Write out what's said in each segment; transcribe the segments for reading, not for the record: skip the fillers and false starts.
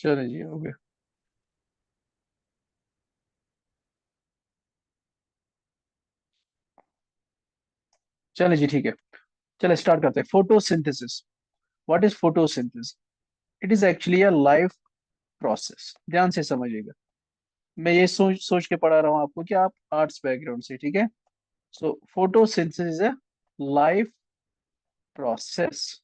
चलो जी, हो गया। चलो जी, ठीक है। चलो स्टार्ट करते हैं। Photosynthesis. What is photosynthesis? It is actually a life process. ध्यान से समझिएगा। मैं ये सोच सोच के पढ़ा रहा हूँ आपको कि आप आर्ट्स बैकग्राउंड से, ठीक है। सो photosynthesis is a life process.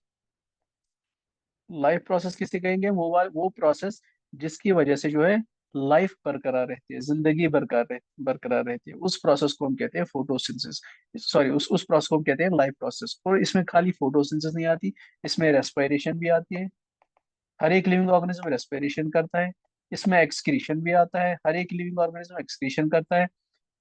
Life process किसे कहेंगे? वो प्रोसेस जिसकी वजह से जो है लाइफ बरकरार रहती है, जिंदगी बरकरार रहती है, उस प्रोसेस को हम कहते हैं फोटोसिंथेसिस। सॉरी, उस प्रोसेस को हम कहते हैं लाइफ प्रोसेस। और इसमें खाली फोटोसिंथेसिस नहीं आती, इसमें रेस्पिरेशन भी आती है। हर एक लिविंग ऑर्गेनिज्म रेस्पिरेशन करता है। इसमें एक्सक्रीशन भी आता है, हर एक लिविंग ऑर्गेनिज्म एक्सक्रीशन करता है।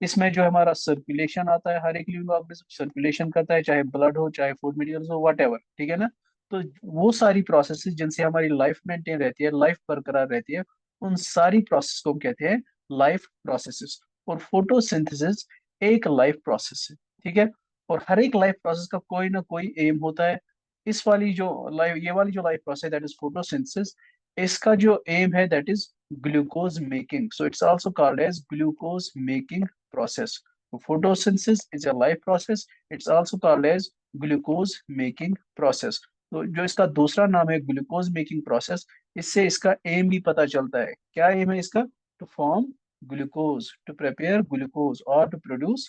इसमें जो हमारा सर्कुलेशन आता है, हर एक लिविंग ऑर्गेनिज्म सर्कुलेशन करता है, चाहे ब्लड हो, चाहे फूड मटेरियल्स हो, वट एवर, ठीक है ना। तो वो सारी प्रोसेसेस जिनसे हमारी लाइफ मेंटेन रहती है, लाइफ बरकरार रहती है, उन सारी प्रोसेस को हम कहते हैं लाइफ प्रोसेसेस। और फोटोसिंथेसिस एक लाइफ प्रोसेस है, ठीक है। और हर एक लाइफ प्रोसेस का कोई ना कोई एम होता है। इस वाली जो लाइफ ये वाली जो life process that is photosynthesis, इसका जो एम है that is glucose making. So it's also called as glucose making process. So photosynthesis is a life process. It's also called as glucose making process. तो जो इसका दूसरा नाम है glucose making process, इससे इसका एम भी पता चलता है। क्या एम है इसका? To form glucose, to prepare glucose और टू प्रोड्यूस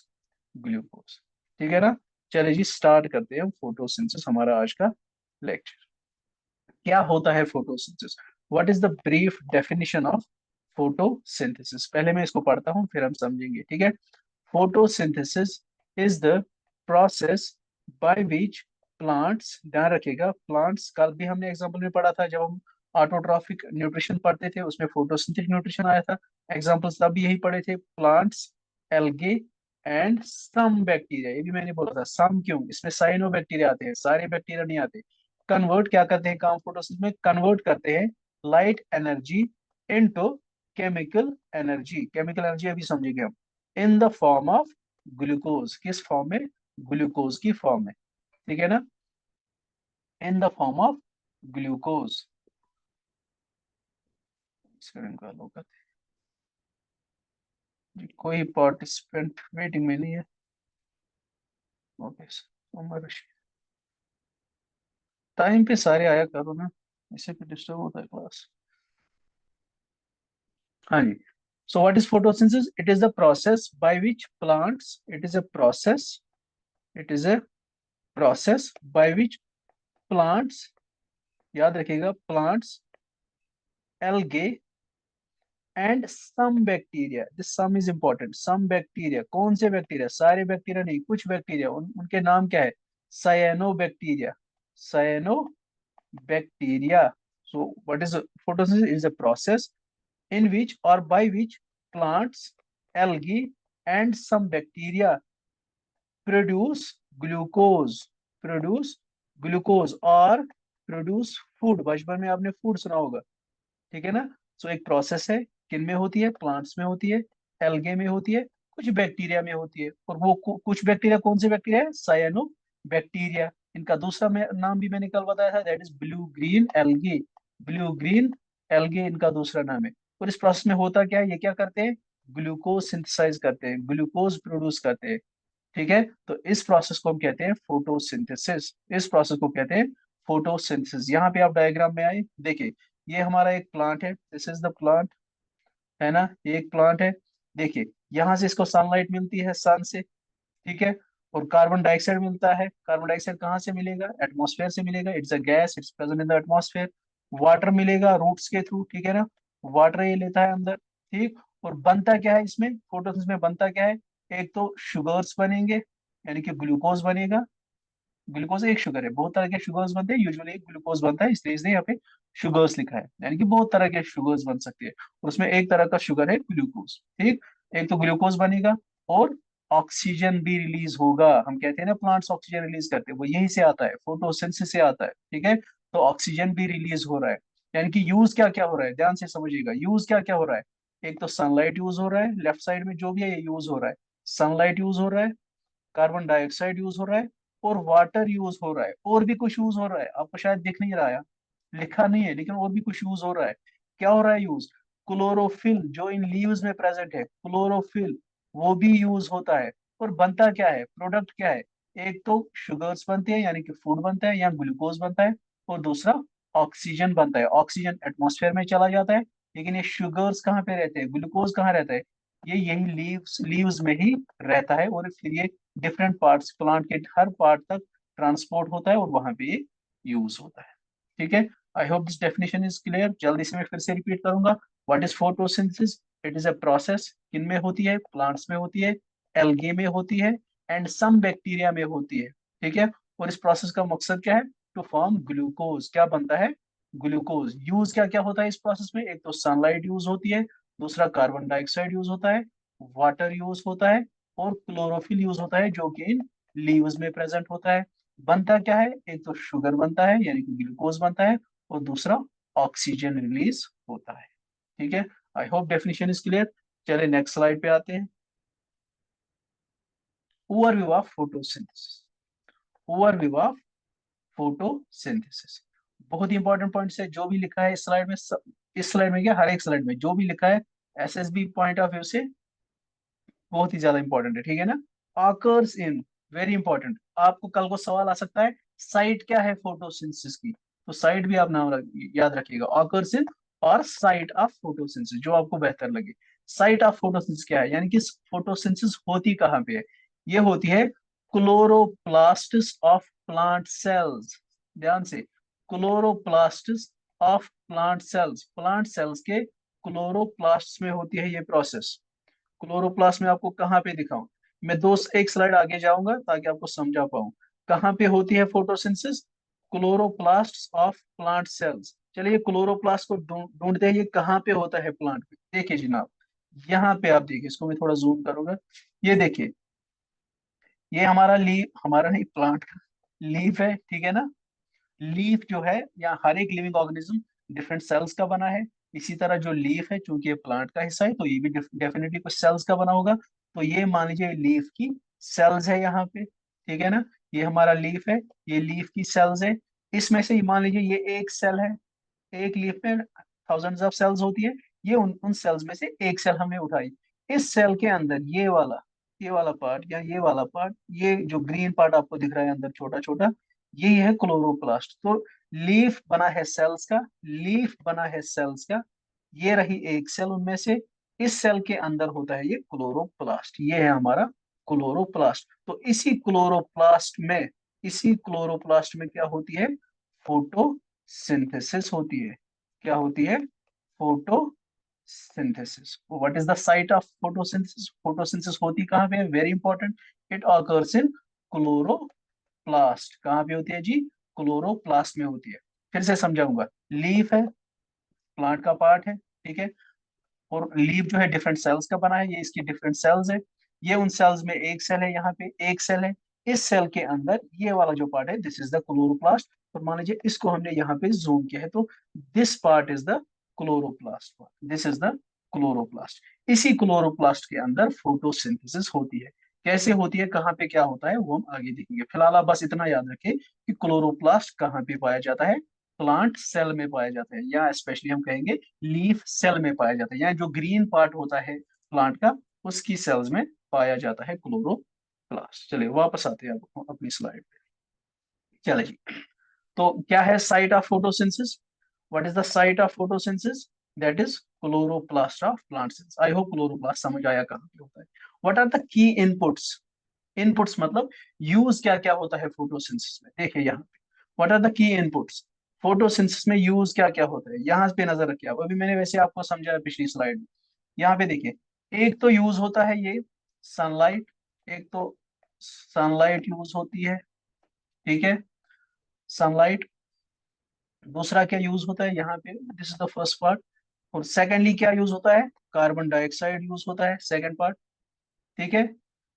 ग्लूकोज। ठीक है ना। चलिए जी, स्टार्ट करते हैं फोटोसिंथेसिस, हमारा आज का लेक्चर। क्या होता है photosynthesis? What is the brief definition of photosynthesis? पहले मैं इसको पढ़ता हूँ, फिर हम समझेंगे, ठीक है। Photosynthesis is the process by which plants, ध्यान रखिएगा, plants कल भी हमने एग्जाम्पल में पढ़ा था जब हम ऑटोट्रॉफिक न्यूट्रिशन पढ़ते थे, उसमें फोटोसिंथेटिक न्यूट्रिशन आया था। एग्जाम्पल्स तब भी यही पढ़े थे, plants, algae and some bacteria. ये भी मैंने बोला था, सम क्यों? इसमें साइनो बैक्टीरिया आते हैं, सारे बैक्टीरिया नहीं आते। कन्वर्ट क्या करते हैं काम फोटोसिंथेसिस में? कन्वर्ट करते हैं light energy into chemical energy. Chemical energy अभी समझेंगे हम। इन द फॉर्म ऑफ ग्लूकोज। किस फॉर्म में? ग्लूकोज की फॉर्म में, ठीक है ना। In the form of glucose. कोई पार्टिसिपेंट वेटिंग में नहीं है। ओके, टाइम पे सारे आया करो ना, इससे भी डिस्टर्ब होता है क्लास। हाँ जी। So what is photosynthesis? It is the process by which plants, it is a process, it is a process by which plants, याद रखिएगा, plants, algae and some bacteria. This some is important. Some bacteria, कौन से bacteria? सारे bacteria नहीं, कुछ bacteria. उनके नाम क्या है? Cyanobacteria. Cyanobacteria. So what is photosynthesis? Is a process in which or by which plants, algae and some bacteria produce glucose, produce glucose और produce food। बचपन में आपने फूड सुना होगा, ठीक है ना। सो एक प्रोसेस है, किन में होती है? प्लांट्स में होती है, एल्गे में होती है, कुछ बैक्टीरिया में होती है। और वो कुछ बैक्टीरिया कौन से बैक्टीरिया है? Cyanobacteria. इनका दूसरा नाम भी मैंने कल बताया था, that is blue green algae. Blue green algae इनका दूसरा नाम है। और इस प्रोसेस में होता क्या है? ये क्या करते हैं? ग्लूकोज सिंथेसाइज करते हैं, ग्लूकोज प्रोड्यूस करते हैं, ठीक है। तो इस प्रोसेस को हम कहते हैं फोटोसिंथेसिस। इस प्रोसेस को कहते हैं फोटोसिंथेसिस। यहाँ पे आप डायग्राम में आए, देखिए, ये हमारा एक प्लांट है, दिस इज द प्लांट, है ना, ये एक प्लांट है। देखिए, यहाँ से इसको सनलाइट मिलती है, सन से, ठीक है। और कार्बन डाइऑक्साइड मिलता है। कार्बन डाइऑक्साइड कहाँ से मिलेगा? एटमॉस्फेयर से मिलेगा। It's a gas, it's present in the atmosphere. Water मिलेगा रूट्स के थ्रू, ठीक है ना। वाटर ये लेता है अंदर, ठीक। और बनता क्या है इसमें? फोटोसिंथेसिस में बनता क्या है? एक तो शुगर्स बनेंगे, यानी कि ग्लूकोज बनेगा। ग्लूकोज एक शुगर है, बहुत तरह के शुगर्स बनते हैं, यूजुअली एक ग्लूकोज बनता है, इसलिए यहाँ पे शुगर्स लिखा है, यानी कि बहुत तरह के शुगर्स बन सकते हैं। उसमें एक तरह का शुगर है ग्लूकोज, ठीक। एक तो ग्लूकोज बनेगा, और ऑक्सीजन भी रिलीज होगा। हम कहते हैं ना प्लांट्स ऑक्सीजन रिलीज करते हैं, वो यहीं से आता है, फोटोसिंथेसिस से आता है, ठीक है। तो ऑक्सीजन भी रिलीज हो रहा है, यानी कि यूज क्या क्या हो रहा है, ध्यान से समझिएगा। यूज क्या क्या हो रहा है? एक तो सनलाइट यूज हो रहा है, लेफ्ट साइड में जो भी है ये यूज हो रहा है। सनलाइट यूज हो रहा है, कार्बन डाइऑक्साइड यूज हो रहा है, और वाटर यूज हो रहा है। और भी कुछ यूज हो रहा है, आपको शायद दिख नहीं रहा है, लिखा नहीं है, लेकिन और भी कुछ यूज हो रहा है। क्या हो रहा है यूज? क्लोरोफिल जो इन लीव्स में प्रेजेंट है, क्लोरोफिल वो भी यूज होता है। और बनता क्या है, प्रोडक्ट क्या है? एक तो शुगर्स बनते हैं यानी कि फूड बनता है या ग्लूकोज बनता है, और दूसरा ऑक्सीजन बनता है। ऑक्सीजन एटमॉस्फेयर में चला जाता है, लेकिन ये शुगर्स कहाँ पे रहते हैं, ग्लूकोज कहाँ रहता है? ये यही लीव्स लीव्स में ही रहता है, और फिर ये डिफरेंट पार्ट्स, प्लांट के हर पार्ट तक ट्रांसपोर्ट होता है और वहां पे ये यूज होता है। ठीक है, I hope this definition is clear. जल्दी से मैं फिर से रिपीट करूंगा। What is photosynthesis? It is a process, किन में होती है? प्लांट्स में होती है, एल्गे में होती है, एंड सम बैक्टीरिया में होती है। ठीक है, और इस प्रोसेस का मकसद क्या है? To form glucose. क्या बनता है? ग्लूकोज। यूज क्या क्या होता है इस प्रोसेस में? एक तो सनलाइट यूज होती है, दूसरा कार्बन डाइऑक्साइड यूज होता है, वाटर यूज होता है, और क्लोरोफिल यूज होता है जो कि इन लीव्स में प्रेजेंट होता है। बनता क्या है? एक तो शुगर बनता है यानी कि ग्लूकोज बनता है, और दूसरा ऑक्सीजन रिलीज होता है। ठीक है, I hope definition is clear. चलिए नेक्स्ट स्लाइड पे आते हैं। Overview of photosynthesis. Overview of photosynthesis बहुत ही इंपॉर्टेंट पॉइंट्स है जो भी लिखा है इस स्लाइड में। इस स्लाइड में क्या, हर एक स्लाइड में जो भी लिखा है एसएसबी पॉइंट ऑफ व्यू से बहुत ही ज्यादा इंपॉर्टेंट है। ठीक है ना? Occurs in, very important. आपको कल को सवाल आ सकता है साइट क्या है फोटोसिंथेसिस की, तो साइट भी आप नाम याद रखिएगा, ऑकर्स इन और साइट ऑफ फोटोसिंथेसिस, जो आपको बेहतर लगे। साइट ऑफ फोटोसिंथेसिस क्या है, यानी कि फोटोसिंथेसिस होती कहाँ पे है? ये होती है क्लोरोप्लास्ट्स ऑफ प्लांट सेल्स। ध्यान से, chloroplasts of plant sales, plant cells के क्लोरोप्लास्ट में होती है ये प्रोसेस। क्लोरोप्लास्ट में आपको कहाँ पे दिखाऊं? मैं दो एक स्लाइड आगे जाऊंगा ताकि आपको समझा पाऊं कहाँ पे होती है photosynthesis. Chloroplast of plant sales. चलिए क्लोरोप्लास्ट को ढूंढते हैं, ये कहाँ पे होता है प्लांट में। देखिए जनाब, यहाँ पे आप देखिए, इसको मैं थोड़ा जूम करूंगा। ये देखिए, ये हमारा लीफ, हमारा नहीं, प्लांट का लीफ है। ठीक है ना? लीफ जो है, या हर एक लिविंग ऑर्गेनिज्म डिफरेंट सेल्स का बना है। इसी तरह जो लीफ है, चूंकि ये प्लांट का हिस्सा है तो ये भी डेफिनेटली कुछ सेल्स का बना होगा। तो ये मान लीजिए लीफ की सेल्स है यहाँ पे। ठीक है ना? ये हमारा लीफ है, ये लीफ की सेल्स है। इसमें से मान लीजिए ये एक सेल है, एक लीफ में थाउजेंड्स ऑफ सेल्स होती है। ये उन सेल्स में से एक सेल हमने उठाई। इस सेल के अंदर ये वाला पार्ट या ये वाला पार्ट, ये जो ग्रीन पार्ट आपको दिख रहा है अंदर छोटा छोटा, ये है क्लोरोप्लास्ट। तो लीफ बना है सेल्स का, लीफ बना है सेल्स का। ये रही एक सेल उनमें से। इस सेल के अंदर होता है ये क्लोरोप्लास्ट, ये है हमारा क्लोरोप्लास्ट। तो इसी क्लोरोप्लास्ट में क्या होती है? फोटोसिंथेसिस होती है। क्या होती है? Photosynthesis. What is the site of photosynthesis? Photosynthesis होती कहाँ पे है? Very important, it occurs in chloroplast. कहाँ पे होती है जी? क्लोरोप्लास्ट में होती है। फिर से समझाऊंगा। लीफ है, प्लांट का पार्ट है। ठीक है, और लीफ जो है डिफरेंट सेल्स का बना है, ये इसकी डिफरेंट सेल्स है। ये उन सेल्स में एक सेल है, यहाँ पे एक सेल है। इस सेल के अंदर ये वाला जो पार्ट है, दिस इज द क्लोरोप्लास्ट। और मान लीजिए इसको हमने यहाँ पे जूम किया है, तो this part is the chloroplast, this is the chloroplast. इसी क्लोरोप्लास्ट के अंदर फोटोसिंथेसिस होती है। कैसे होती है, कहाँ पे क्या होता है, वो हम आगे देखेंगे। फिलहाल आप बस इतना याद रखें कि क्लोरोप्लास्ट कहाँ पे पाया जाता है? प्लांट सेल में पाया जाता है, या स्पेशली हम कहेंगे लीफ सेल में पाया जाता है, या जो ग्रीन पार्ट होता है प्लांट का, उसकी सेल्स में पाया जाता है क्लोरोप्लास्ट। चलिए वापस आते हैं अब अपनी स्लाइड पे। चलिए जी, तो क्या है site of photosynthesis? What is the site of photosynthesis? That is chloroplast of plant cells. I hope chloroplast समझ आया कहाँ पे होता है। What are the key inputs? Inputs मतलब यूज क्या क्या होता है फोटोसिंथेसिस में। देखिए यहाँ पे, what are the key inputs? Photosynthesis में यूज क्या क्या होता है, यहाँ पे नजर रखिए आप। अभी मैंने वैसे आपको समझाया पिछली स्लाइड में। यहाँ पे देखिए, एक तो यूज होता है ये सनलाइट, एक तो सनलाइट यूज होती है। ठीक है, सनलाइट। दूसरा क्या यूज होता है यहाँ पे, this is the first part. और सेकेंडली क्या यूज होता है? कार्बन डाइऑक्साइड यूज होता है, सेकेंड पार्ट। ठीक है,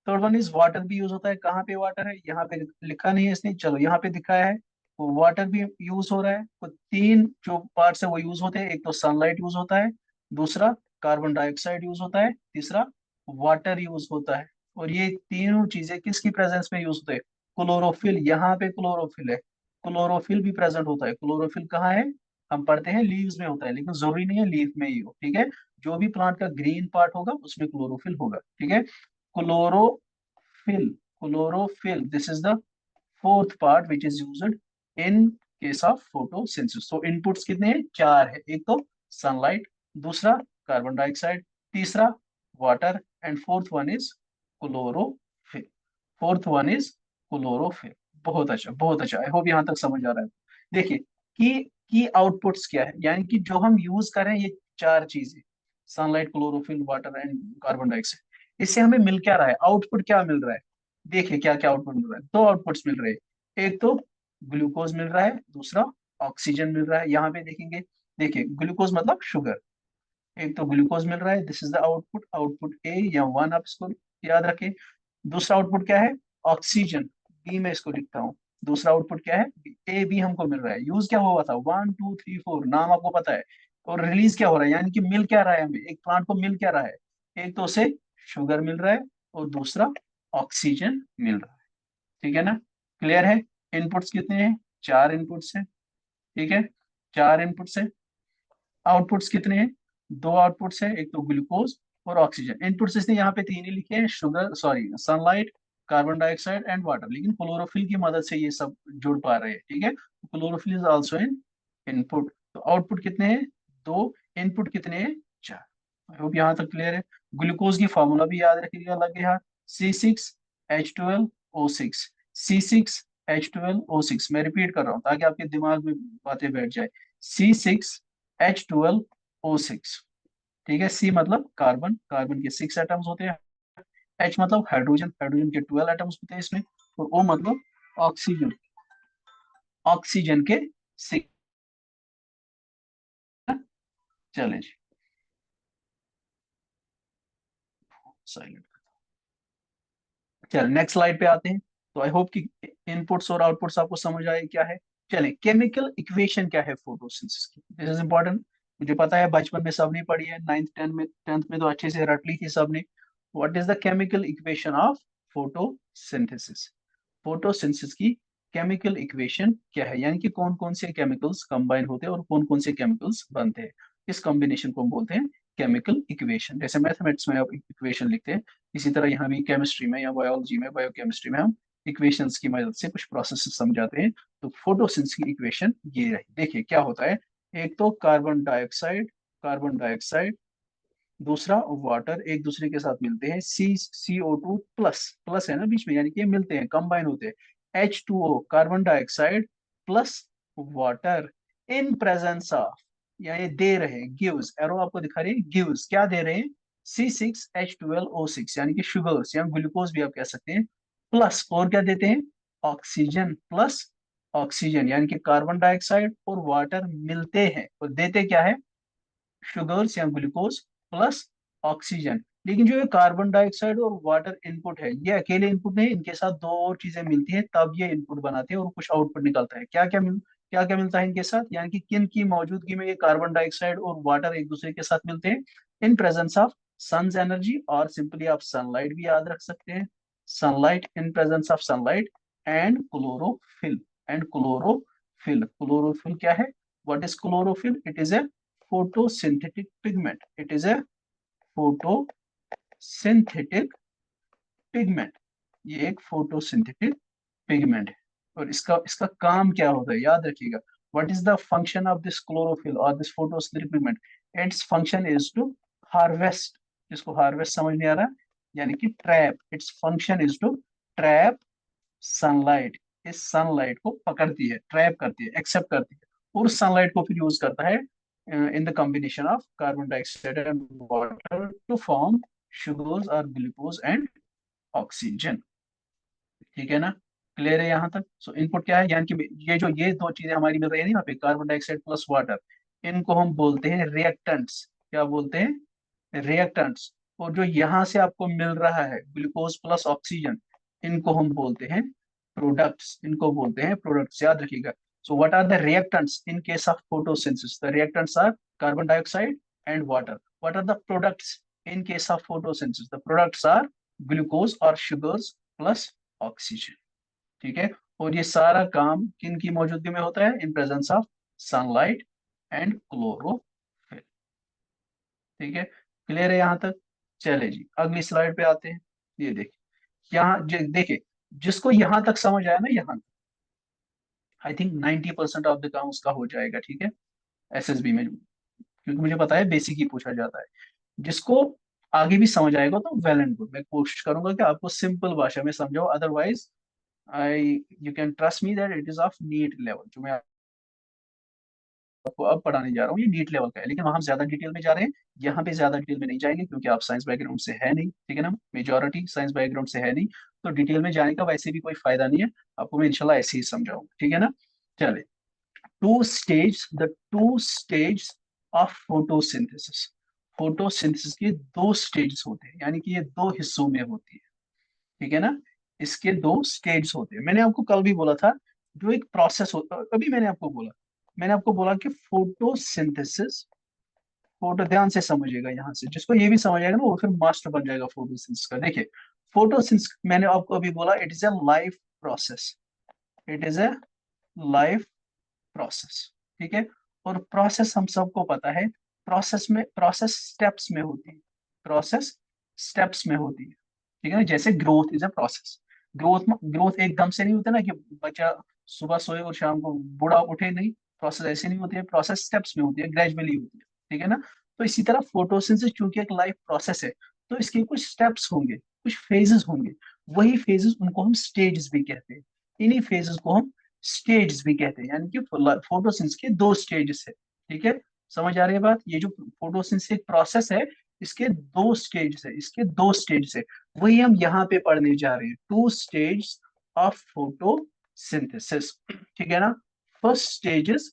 थर्ड वन इज वाटर भी यूज होता है। कहाँ पे वाटर है, यहाँ पे लिखा नहीं है इसने, चलो यहाँ पे दिखाया है। वाटर भी यूज हो रहा है। तो तीन जो पार्ट्स है वो यूज होते हैं। एक तो सनलाइट यूज होता है, दूसरा कार्बन डाइऑक्साइड यूज होता है, तीसरा वाटर यूज होता है। और ये तीनों चीजें किसकी प्रेजेंस में यूज होते हैं? क्लोरोफिल। यहाँ पे क्लोरोफिल है, क्लोरोफिल भी प्रेजेंट होता है। क्लोरोफिल कहाँ है? हम पढ़ते हैं लीव्स में होता है, लेकिन जरूरी नहीं है लीफ में ही हो, ठीक है। जो भी प्लांट का ग्रीन पार्ट होगा उसमें क्लोरोफिल होगा, ठीक है। Chlorophyll, chlorophyll, this is the fourth part which is used in case of photosynthesis. तो इनपुट्स कितने हैं? चार है। एक तो सनलाइट, दूसरा कार्बन डाइऑक्साइड, तीसरा water, and fourth one is chlorophyll. Fourth one is chlorophyll. बहुत अच्छा, बहुत अच्छा, आई होप यहाँ तक समझ आ रहा है। देखिए की आउटपुट्स क्या है, यानी कि जो हम यूज कर रहे हैं ये चार चीजें, sunlight, chlorophyll, water and carbon dioxide, इससे हमें मिल क्या रहा है, आउटपुट क्या मिल रहा है? देखिए क्या क्या आउटपुट मिल रहा है, दो आउटपुट्स मिल रहे हैं। एक तो ग्लूकोज मिल रहा है, दूसरा ऑक्सीजन मिल रहा है। यहाँ पे देखेंगे, देखिए ग्लूकोज मतलब शुगर, एक तो ग्लूकोज मिल रहा है, this is the output, output A या वन, आप इसको याद रखें। दूसरा आउटपुट क्या है? ऑक्सीजन, बी में इसको लिखता हूँ। दूसरा आउटपुट क्या है? ए बी हमको मिल रहा है। यूज क्या हुआ था? 1 2 3 4, नाम आपको पता है। और रिलीज क्या हो रहा है, यानी कि मिल क्या रहा है हमें, एक प्लांट को मिल क्या रहा है? एक तो उसे शुगर मिल रहा है, और दूसरा ऑक्सीजन मिल रहा है, ठीक है ना? क्लियर है? इनपुट्स कितने हैं? चार इनपुट्स हैं, ठीक है, चार इनपुट्स हैं। आउटपुट्स कितने हैं? दो आउटपुट्स हैं, एक तो ग्लूकोज और ऑक्सीजन। इनपुट्स इसने यहाँ पे तीन ही लिखे हैं, sugar, sorry, sunlight, carbon dioxide and water, लेकिन क्लोरोफिल की मदद से ये सब जुड़ पा रहे हैं, ठीक है। Chlorophyll is also in input. तो आउटपुट कितने हैं? दो। इनपुट कितने हैं? चार। आई होप यहाँ तक क्लियर है। ग्लूकोज की फॉर्मूला भी याद रखिएगा, लगे हाथ, C6H12O6, C6H12O6। मैं रिपीट कर रहा हूँ ताकि आपके दिमाग में बातें बैठ जाए। C6H12O6, ठीक है। सी मतलब कार्बन, कार्बन के 6 एटम्स होते हैं। एच मतलब हाइड्रोजन, हाइड्रोजन के 12 एटम्स होते हैं इसमें। और ओ मतलब ऑक्सीजन, ऑक्सीजन के 6। चलें जी, साइलेंट। चल नेक्स्ट स्लाइड पे आते हैं। तो आई होप कि इनपुट्स और आउटपुट्स आपको समझ आए क्या है। चलें, केमिकल इक्वेशन क्या है फोटोसिंथेसिस की, दिस इज इंपॉर्टेंट। मुझे पता है बचपन में सबने पढ़ी है, 9th 10th में तो अच्छे से रट ली थी सबने। What is the chemical equation of photosynthesis? Photosynthesis की केमिकल इक्वेशन क्या है, यानी कि कौन कौन से केमिकल्स कंबाइन होते हैं और कौन कौन से केमिकल्स बनते हैं, इस कॉम्बिनेशन को हम बोलते हैं केमिकल इक्वेशन। जैसे मैथमेटिक्स में आप इक्वेशन लिखते हैं, इसी तरह यहाँ भी केमिस्ट्री में या बायोलॉजी में, बायोकेमिस्ट्री में हम इक्वेशंस की मदद से कुछ प्रोसेस समझाते हैं। तो फोटोसिंथेसिस की इक्वेशन ये रही। देखिए क्या होता है, एक तो कार्बन डाइऑक्साइड, कार्बन डाइऑक्साइड, दूसरा वाटर, एक दूसरे के साथ मिलते हैं, CO2 प्लस, प्लस है ना बीच में, यानी कि ये मिलते हैं, कंबाइन होते हैं। H2O, carbon dioxide plus water, in presence of, या ये दे रहे हैं, गिव्स, एरो आपको दिखा रही है, गिव्स क्या दे रहे हैं? C6H12O6, यानी कि शुगर्स या ग्लूकोज भी आप कह सकते हैं, प्लस और क्या देते हैं? ऑक्सीजन, प्लस ऑक्सीजन, यानी कि कार्बन डाइऑक्साइड और वाटर मिलते हैं और देते क्या है? शुगर्स या ग्लूकोज प्लस ऑक्सीजन। लेकिन जो ये कार्बन डाइऑक्साइड और वाटर इनपुट है, ये अकेले इनपुट नहीं, इनके साथ दो और चीजें मिलती हैं, तब ये इनपुट बनाते हैं और कुछ आउटपुट निकलता है। क्या क्या मिलता है इनके साथ, यानी कि किन की मौजूदगी में ये कार्बन डाइऑक्साइड और वाटर एक दूसरे के साथ मिलते हैं? In presence of sun's energy, और सिंपली आप सनलाइट भी याद रख सकते हैं, sunlight, in presence of sunlight, and chlorophyll, and chlorophyll. Chlorophyll क्या है? What is chlorophyll? It is a photosynthetic pigment. It is a photosynthetic pigment. ये एक photosynthetic pigment है। और इसका इसका काम क्या होता है, याद रखिएगा। What is the function of this chlorophyll or this photosynthetic pigment? Its function is to harvest. जिसको harvest समझ नहीं आ रहा, यानी कि trap. Its function is to trap sunlight. इस सनलाइट को पकड़ती है, ट्रैप करती है, एक्सेप्ट करती है, और सनलाइट को फिर यूज करता है in the combination of carbon dioxide and water to form sugars or glucose and oxygen, ठीक है ना? क्लियर है यहाँ तक? सो इनपुट क्या है, यानी कि ये दो चीजें हमारी मिल रही है ना यहाँ पे, कार्बन डाइऑक्साइड प्लस वाटर, इनको हम बोलते हैं रिएक्टेंट्स। क्या बोलते हैं? रिएक्टेंट्स। और जो यहाँ से आपको मिल रहा है ग्लूकोज प्लस ऑक्सीजन, इनको हम बोलते हैं प्रोडक्ट्स, इनको बोलते हैं प्रोडक्ट्स, याद रखिएगा। So what are the reactants in case of photosynthesis? The reactants are carbon dioxide and water. What are the products in case of photosynthesis? The products are glucose और शुगर्स प्लस ऑक्सीजन, ठीक है। और ये सारा काम किन की मौजूदगी में होता है? इन presence of sunlight and chlorophyll. ठीक है, क्लियर है यहाँ तक? चले जी अगली स्लाइड पे आते हैं। ये देखिए यहाँ देखिए, जिसको यहाँ तक समझ आया ना, यहाँ आई थिंक 90% ऑफ द काम उसका हो जाएगा। ठीक है, एसएसबी में, क्योंकि मुझे पता है बेसिक ही पूछा जाता है। जिसको आगे भी समझ आएगा तो वेल एंड गुड, मैं कोशिश करूंगा कि आपको सिंपल भाषा में समझाओ, otherwise I you can trust me that it is of NEET level. जो मैं आपको अब पढ़ाने जा रहा हूँ ये नीट लेवल का है, लेकिन वहां हम ज्यादा डिटेल में जा रहे हैं। यहाँ पे ज्यादा डिटेल में नहीं जाएंगे क्योंकि आप साइंस बैकग्राउंड से है नहीं, ठीक है ना, मेजोरिटी साइंस बैकग्राउंड से है नहीं, तो डिटेल में जाने का वैसे भी कोई फायदा नहीं है। आपको मैं इंशाल्लाह ऐसे ही समझाऊंगा, ठीक है ना। चले, two stage of photosynthesis. Photosynthesis के दो स्टेज होते हैं, यानी कि ये दो हिस्सों में होती है, ठीक है ना। इसके दो स्टेज होते हैं, मैंने आपको कल भी बोला था। जो एक प्रोसेस होता, अभी मैंने आपको बोला कि फोटोसिंथेसिस, फोटो ध्यान से समझिएगा यहाँ से, जिसको ये भी समझ आएगा ना वो फिर मास्टर बन जाएगा फोटोसिंथेसिस का। देखिए, फोटोसिंथेसिस मैंने आपको अभी बोला, it is a life process, it is a life process, ठीक है। और प्रोसेस हम सबको पता है, प्रोसेस स्टेप्स में होती है, प्रोसेस स्टेप्स में होती है, ठीक है ना। जैसे growth is a process, growth एकदम से नहीं होता ना कि बच्चा सुबह सोए और शाम को बूढ़ा उठे, नहीं, प्रोसेस ऐसे नहीं होती है, प्रोसेस स्टेप्स में होती है, ग्रेजुअली होती है, ठीक है ना। तो इसी तरह फोटोसिंथेसिस चूंकि एक लाइफ प्रोसेस है, तो इसके कुछ स्टेप्स होंगे, कुछ फेजेस होंगे, वही फेजेस उनको हम स्टेजेस भी कहते हैं। इन्हीं फेजेस को हम स्टेज भी कहते हैं, यानी कि फोटोसिंथेसिस के दो स्टेजेस है, ठीक है। समझ आ रही है बात? ये जो फोटोसिंथेसिस एक प्रोसेस है, इसके दो स्टेज है, इसके दो स्टेज है, वही हम यहाँ पे पढ़ने जा रहे हैं, टू स्टेज ऑफ फोटोसिंथेसिस, ठीक है ना। First stage is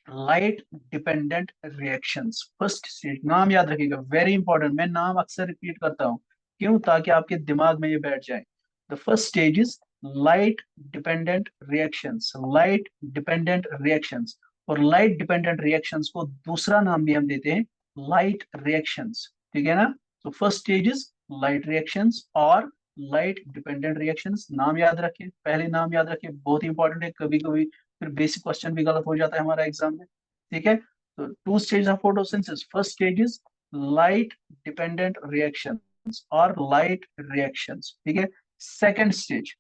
light dependent reactions. First stage, नाम याद रखिएगा, वेरी इंपॉर्टेंट, मैं नाम अक्सर रिपीट करता हूँ, क्यों? ताकि आपके दिमाग में ये बैठ जाए। The first stage is light dependent reactions, light dependent reactions. और लाइट डिपेंडेंट रिएक्शंस को दूसरा नाम भी हम देते हैं लाइट रिएक्शंस, ठीक है ना। तो first stage is light reactions और लाइट डिपेंडेंट रिएक्शंस। नाम याद रखिए, पहले नाम याद रखिए, बहुत इंपॉर्टेंट है, कभी कभी फिर बेसिक क्वेश्चन भी गलत हो जाता है हमारा एग्जाम में, ठीक है। तो two stage of photosynthesis, first stage is light dependent reactions और लाइट रिएक्शंस, ठीक है। सेकंड स्टेज,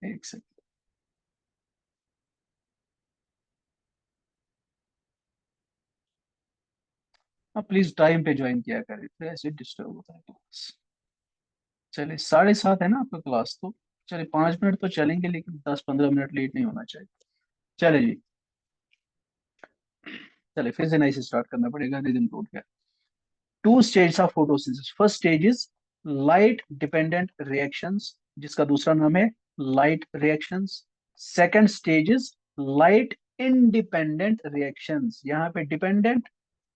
एक सेकंड, आप प्लीज टाइम पे ज्वाइन किया करें, फिर ऐसे डिस्टर्ब होता है क्लास। चलिए 7:30 है ना आपका क्लास, तो चलिए 5 मिनट तो चलेंगे, लेकिन 10-15 मिनट लेट नहीं होना चाहिए। चलिए जी, चलिए फिर से नई से स्टार्ट करना पड़ेगा, रिदम टूट गया। Two stage of photosynthesis, first stage is light dependent reactions, जिसका दूसरा नाम है light reactions. Second stage is light independent reactions, यहाँ पे डिपेंडेंट,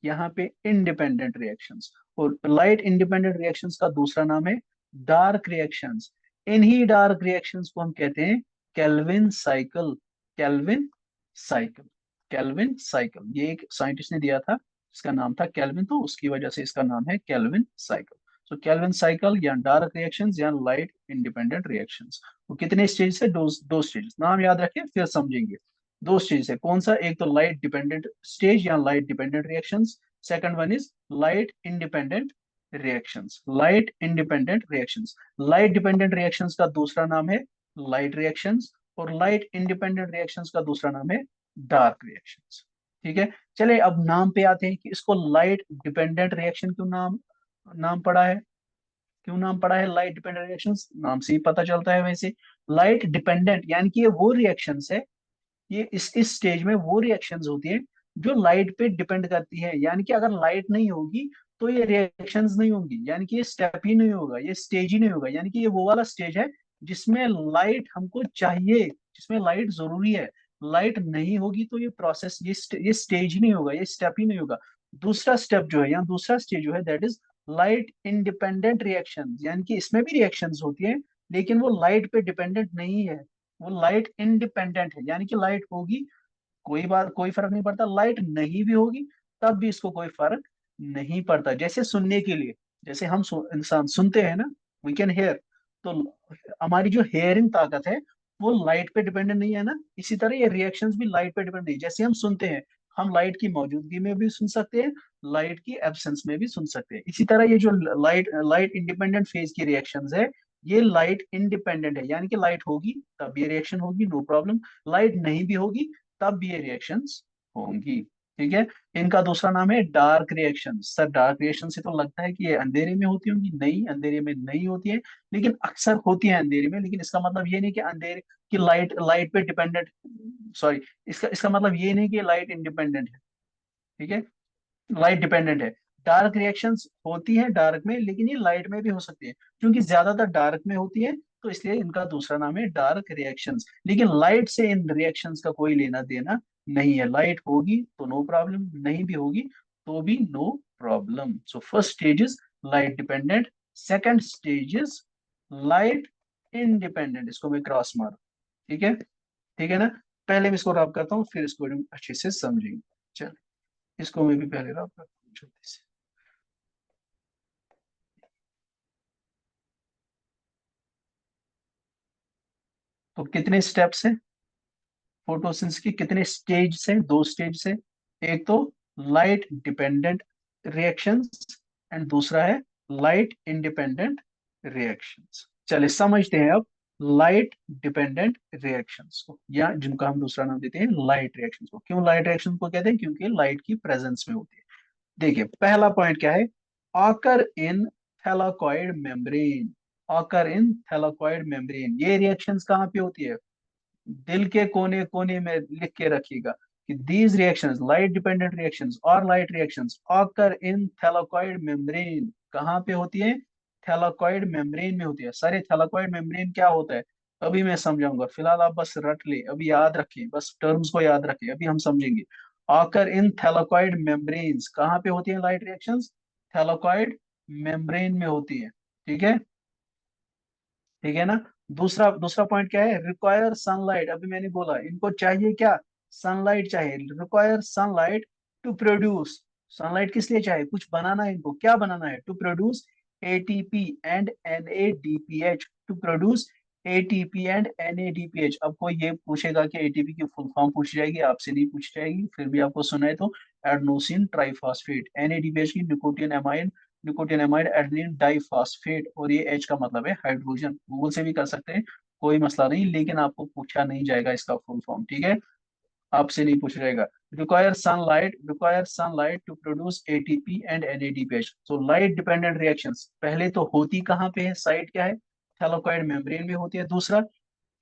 यहाँ पे इंडिपेंडेंट रिएक्शंस। और लाइट इंडिपेंडेंट रिएक्शंस का दूसरा नाम है डार्क रिएक्शंस। इन्हीं डार्क रिएक्शंस को हम कहते हैं Calvin cycle, Calvin cycle, Calvin cycle. ये एक साइंटिस्ट ने दिया था, इसका नाम था केल्विन, तो उसकी वजह से इसका नाम है केल्विन साइकिल। सो केल्विन साइकिल या डार्क रिएक्शंस या लाइट इंडिपेंडेंट रिएक्शंस। वो कितने स्टेज से? दो स्टेज, नाम याद रखें फिर समझेंगे। दो स्टेज है, कौन सा? एक तो लाइट डिपेंडेंट स्टेज या light dependent reactions, second one is light independent reactions, light independent reactions. Light dependent reactions का दूसरा नाम है लाइट रिएक्शंस, और लाइट इंडिपेंडेंट रिएक्शंस का दूसरा नाम है डार्क रिएक्शंस, ठीक है। चले अब नाम पे आते हैं कि इसको लाइट डिपेंडेंट रिएक्शन क्यों नाम नाम पड़ा है, क्यों नाम पड़ा है लाइट डिपेंडेंट रिएक्शंस? नाम से ही पता चलता है वैसे। लाइट डिपेंडेंट यानी कि ये वो रिएक्शंस है, ये इस स्टेज में वो रिएक्शंस होती है जो लाइट पे डिपेंड करती है, यानी कि अगर लाइट नहीं होगी तो ये रिएक्शंस नहीं होंगी, यानी कि ये स्टेप ही नहीं होगा, ये स्टेज ही नहीं होगा, यानी कि ये वो वाला स्टेज है जिसमें लाइट हमको चाहिए, जिसमें लाइट जरूरी है। लाइट नहीं होगी तो ये प्रोसेस, ये स्टेज ही नहीं होगा, ये स्टेप ही नहीं होगा। दूसरा स्टेप जो है, या दूसरा स्टेज जो है, that is light independent reaction, यानी कि इसमें भी रिएक्शंस होती है, लेकिन वो लाइट पे डिपेंडेंट नहीं है, वो लाइट इंडिपेंडेंट है, यानी कि लाइट होगी, कोई बात, कोई फर्क नहीं पड़ता, लाइट नहीं भी होगी तब भी इसको कोई फर्क नहीं पड़ता। जैसे सुनने के लिए, जैसे हम इंसान सुनते हैं ना, वी कैन हेयर, तो हमारी जो हेयरिंग ताकत है वो लाइट पे डिपेंडेंट नहीं है ना, इसी तरह ये रिएक्शंस भी लाइट पे डिपेंडेंट नहीं। जैसे हम सुनते हैं, हम लाइट की मौजूदगी में भी सुन सकते हैं, लाइट की एब्सेंस में भी सुन सकते हैं। इसी तरह ये जो लाइट लाइट इंडिपेंडेंट फेज की रिएक्शंस है, ये लाइट इंडिपेंडेंट है, यानी कि लाइट होगी तब ये रिएक्शन होगी, नो प्रॉब्लम। लाइट नहीं भी होगी तब भी ये रिएक्शंस होंगी। ठीक है। इनका दूसरा नाम है dark reaction. Sir dark reaction से तो लगता है कि ये अंधेरे में होती होंगी, नहीं अंधेरे में नहीं होती है, लेकिन अक्सर होती है अंधेरे में। लेकिन इसका मतलब ये नहीं कि अंधेरे की लाइट लाइट पे डिपेंडेंट, सॉरी, इसका इसका मतलब ये नहीं कि लाइट इंडिपेंडेंट है। ठीक है, लाइट डिपेंडेंट है। डार्क रिएक्शंस होती है डार्क में, लेकिन ये लाइट में भी हो सकती है, क्योंकि ज्यादातर डार्क में होती है, तो इसलिए इनका दूसरा नाम है डार्क रिएक्शंस। लेकिन लाइट से इन रिएक्शंस का कोई लेना देना नहीं है। लाइट होगी तो नो प्रॉब्लम, नहीं भी होगी तो भी no problem. So first stage is light dependent, second stage is light independent. इसको मैं क्रॉस मारू। ठीक है, ठीक है ना। पहले मैं इसको रब करता हूँ, फिर इसको अच्छे से समझेंगे। चल, इसको मैं भी पहले रब करता हूँ जल्दी से। तो कितने स्टेप्स हैं फोटोसिंथेसिस के, कितने स्टेज से? दो स्टेज से। एक तो लाइट डिपेंडेंट रिएक्शंस एंड दूसरा है लाइट इंडिपेंडेंट रिएक्शंस। चलिए समझते हैं अब लाइट डिपेंडेंट रिएक्शंस को, या जिनका हम दूसरा नाम देते हैं लाइट रिएक्शंस को। क्यों लाइट रिएक्शन को कहते हैं? क्योंकि लाइट की प्रेजेंस में होती है। देखिए पहला पॉइंट क्या है, occur in thylakoid membrane. Occur in thylakoid membrane, ये रिएक्शंस कहाँ पे होती है? दिल के कोने कोने में लिख के रखिएगा कि these reactions, light dependent reactions और light reactions occur in thylakoid membrane. कहाँ पे होती है? थैलाकॉइड मेम्ब्रेन में होती है। सारे थैलाकॉइड मेम्ब्रेन क्या होता है अभी मैं समझाऊंगा, फिलहाल आप बस रट ले, अभी याद रखें, बस टर्म्स को याद रखें, अभी हम समझेंगे। ऑकर इन थैलाकॉइड मेम्ब्रेन्स, कहाँ पे होती है लाइट रिएक्शंस? थैलाकॉइड मेम्ब्रेन में होती है। ठीक है, ठीक है ना। दूसरा दूसरा पॉइंट क्या है? Require sunlight. अभी मैंने बोला इनको चाहिए क्या? सनलाइट चाहिए। Require sunlight to produce. Sunlight किस लिए चाहिए? कुछ बनाना है इनको। क्या बनाना है? To produce ATP and NADPH. To produce ATP and NADPH. अब कोई ये पूछेगा कि एटीपी की फुल फॉर्म पूछ जाएगी, आपसे नहीं पूछ जाएगी, फिर भी आपको सुना है तो एडेनोसिन ट्राइफॉस्फेट। एनएडीपीएच की nicotine amide, nicotinamide adenine diphosphate, और ये एच का मतलब है हाइड्रोजन। गूगल से भी कर सकते हैं, कोई मसला नहीं, लेकिन आपको पूछा नहीं जाएगा इसका फुल फॉर्म। ठीक है, आपसे नहीं पूछा जाएगा। Require sunlight to produce ATP and NADPH. So light dependent reactions पहले तो होती कहाँ पे है? साइट क्या है? थैलाकॉइड मेम्ब्रेन में होती है। दूसरा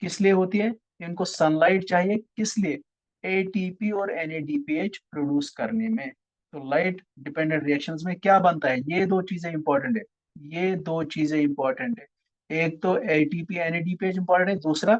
किस लिए होती है? इनको सनलाइट चाहिए, किस लिए? एटीपी और एनएडीपीएच प्रोड्यूस करने में। तो लाइट डिपेंडेंट रिएक्शंस में क्या बनता है? ये दो चीजें इंपॉर्टेंट है, ये दो चीजें इंपॉर्टेंट है। एक तो एटीपी एनएडीपीएच इंपॉर्टेंट है, दूसरा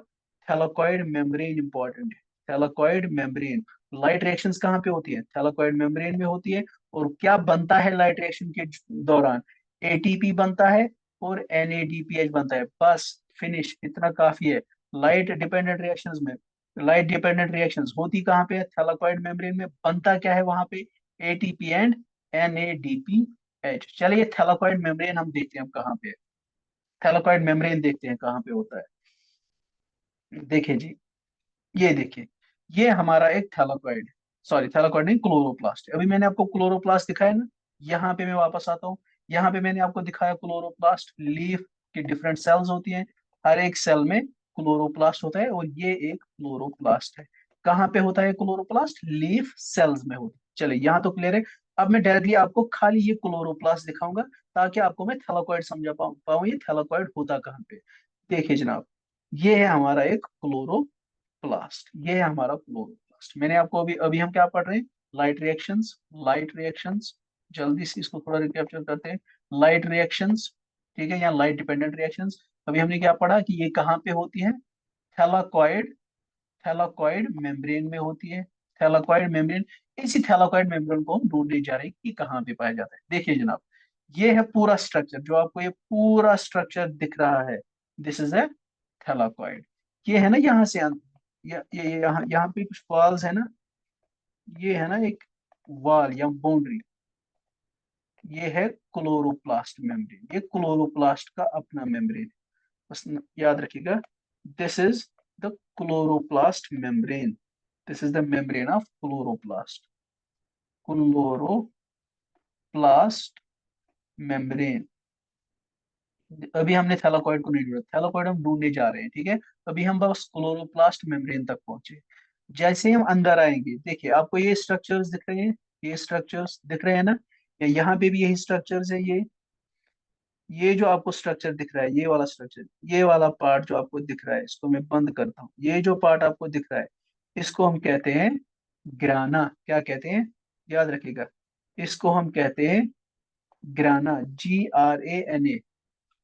थैलाकॉइड मेम्ब्रेन इंपॉर्टेंट है। Thylakoid membrane. लाइट रिएक्शंस कहाँ पे होती है? थैलाकॉइड मेम्ब्रेन में होती है। और क्या बनता है लाइट रिएक्शन के दौरान? एटीपी बनता है और एनएडीपीएच बनता है। बस फिनिश, इतना काफी है। लाइट डिपेंडेंट रिएक्शंस में, लाइट डिपेंडेंट रिएक्शंस होती कहाँ पे है? थैलाकॉइड मेम्ब्रेन में। बनता क्या है वहां पे? ATP and NADPH. चलिए ये थैलाकॉइड मेम्ब्रेन हम देखते हैं अब कहाँ पे है। थैलाकॉइड मेम्ब्रेन देखते हैं कहाँ पे होता है। देखिए जी, ये देखिए, ये हमारा एक थैलाकॉइड, सॉरी थैलाकॉइड नहीं, क्लोरोप्लास्ट है। अभी मैंने आपको क्लोरोप्लास्ट दिखाया ना, यहाँ पे मैं वापस आता हूँ। यहाँ पे मैंने आपको दिखाया क्लोरोप्लास्ट, लीफ की डिफरेंट सेल्स होती हैं, हर एक सेल में क्लोरोप्लास्ट होता है, और ये एक क्लोरोप्लास्ट है। कहाँ पे होता है क्लोरोप्लास्ट? लीफ सेल्स में होता है। चलिए यहाँ तो क्लियर है। अब मैं डायरेक्टली आपको खाली ये क्लोरोप्लास्ट दिखाऊंगा, ताकि आपको मैं थैलाकॉइड समझा पाऊँ ये थैलाकॉइड होता कहाँ पे। देखिए जनाब, ये है हमारा एक क्लोरोप्लास्ट, ये है हमारा क्लोरोप्लास्ट। मैंने आपको अभी अभी हम क्या पढ़ रहे हैं? Light reactions, light reactions. जल्दी से इसको थोड़ा रिकैप्चर करते हैं। लाइट रिएक्शंस, ठीक है, या लाइट डिपेंडेंट रिएक्शंस। अभी हमने क्या पढ़ा कि ये कहाँ पे होती है? थैलाकॉइड, थैलाकॉइड मेम्ब्रेन में होती है। थैलाकॉइड मेम्ब्रेन, इसी थैलाकॉइड मेम्ब्रेन को हम ढूंढने जा रहे हैं कि कहाँ पे पाया जाता है। देखिए जनाब, ये है पूरा स्ट्रक्चर, जो आपको ये पूरा स्ट्रक्चर दिख रहा है, दिस इज ए थैलाकॉइड। ये है ना यहाँ से ये यहाँ यहाँ पे कुछ वॉल्स है ना, ये है ना एक वॉल या बाउंड्री, ये है क्लोरोप्लास्ट मेम्ब्रेन। ये क्लोरोप्लास्ट का अपना मेम्ब्रेन है, बस याद रखिएगा। This is the chloroplast membrane, this is the membrane of chloroplast, chloroplast membrane. अभी हमने थैलाकॉइड को नहीं ढूंढा, थैलाकॉइड हम ढूंढने जा रहे हैं, ठीक है। अभी हम बस क्लोरोप्लास्ट मेम्ब्रेन तक पहुंचे। जैसे ही हम अंदर आएंगे, देखिए आपको ये स्ट्रक्चर्स दिख रहे हैं, ये स्ट्रक्चर्स दिख रहे हैं ना, या यहाँ पे भी यही स्ट्रक्चर्स है। ये जो आपको स्ट्रक्चर दिख रहा है, ये वाला स्ट्रक्चर, ये वाला पार्ट जो आपको दिख रहा है, इसको मैं बंद करता हूँ। ये जो पार्ट आपको दिख रहा है, इसको हम कहते हैं ग्राना। क्या कहते हैं, याद रखिएगा, इसको हम कहते हैं ग्राना, GRANA।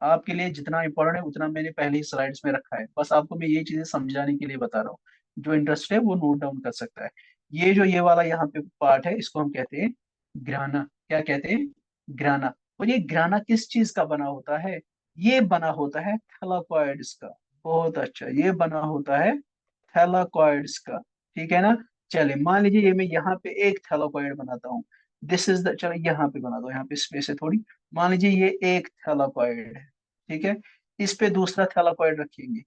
आपके लिए जितना इंपॉर्टेंट है उतना मैंने पहले ही स्लाइड्स में रखा है, बस आपको मैं ये चीजें समझाने के लिए बता रहा हूँ। जो इंटरेस्ट है वो नोट डाउन कर सकता है। ये जो ये वाला यहाँ पे पार्ट है, इसको हम कहते हैं ग्राना। क्या कहते हैं, ग्राना। और ये ग्राना किस चीज का बना होता है, ये बना होता है थैलाकॉइड्स का। बहुत अच्छा, ये बना होता है थैलाकॉइड्स का, ठीक है ना। चलिए मान लीजिए ये मैं यहाँ पे एक थैलाकॉइड बनाता हूँ। दिस इज द, चलो यहाँ पे बना दो, यहाँ पे स्पेस है थोड़ी। मान लीजिए ये एक थैलाकॉइड है, ठीक है। इस पे दूसरा थैलाकॉइड रखेंगे,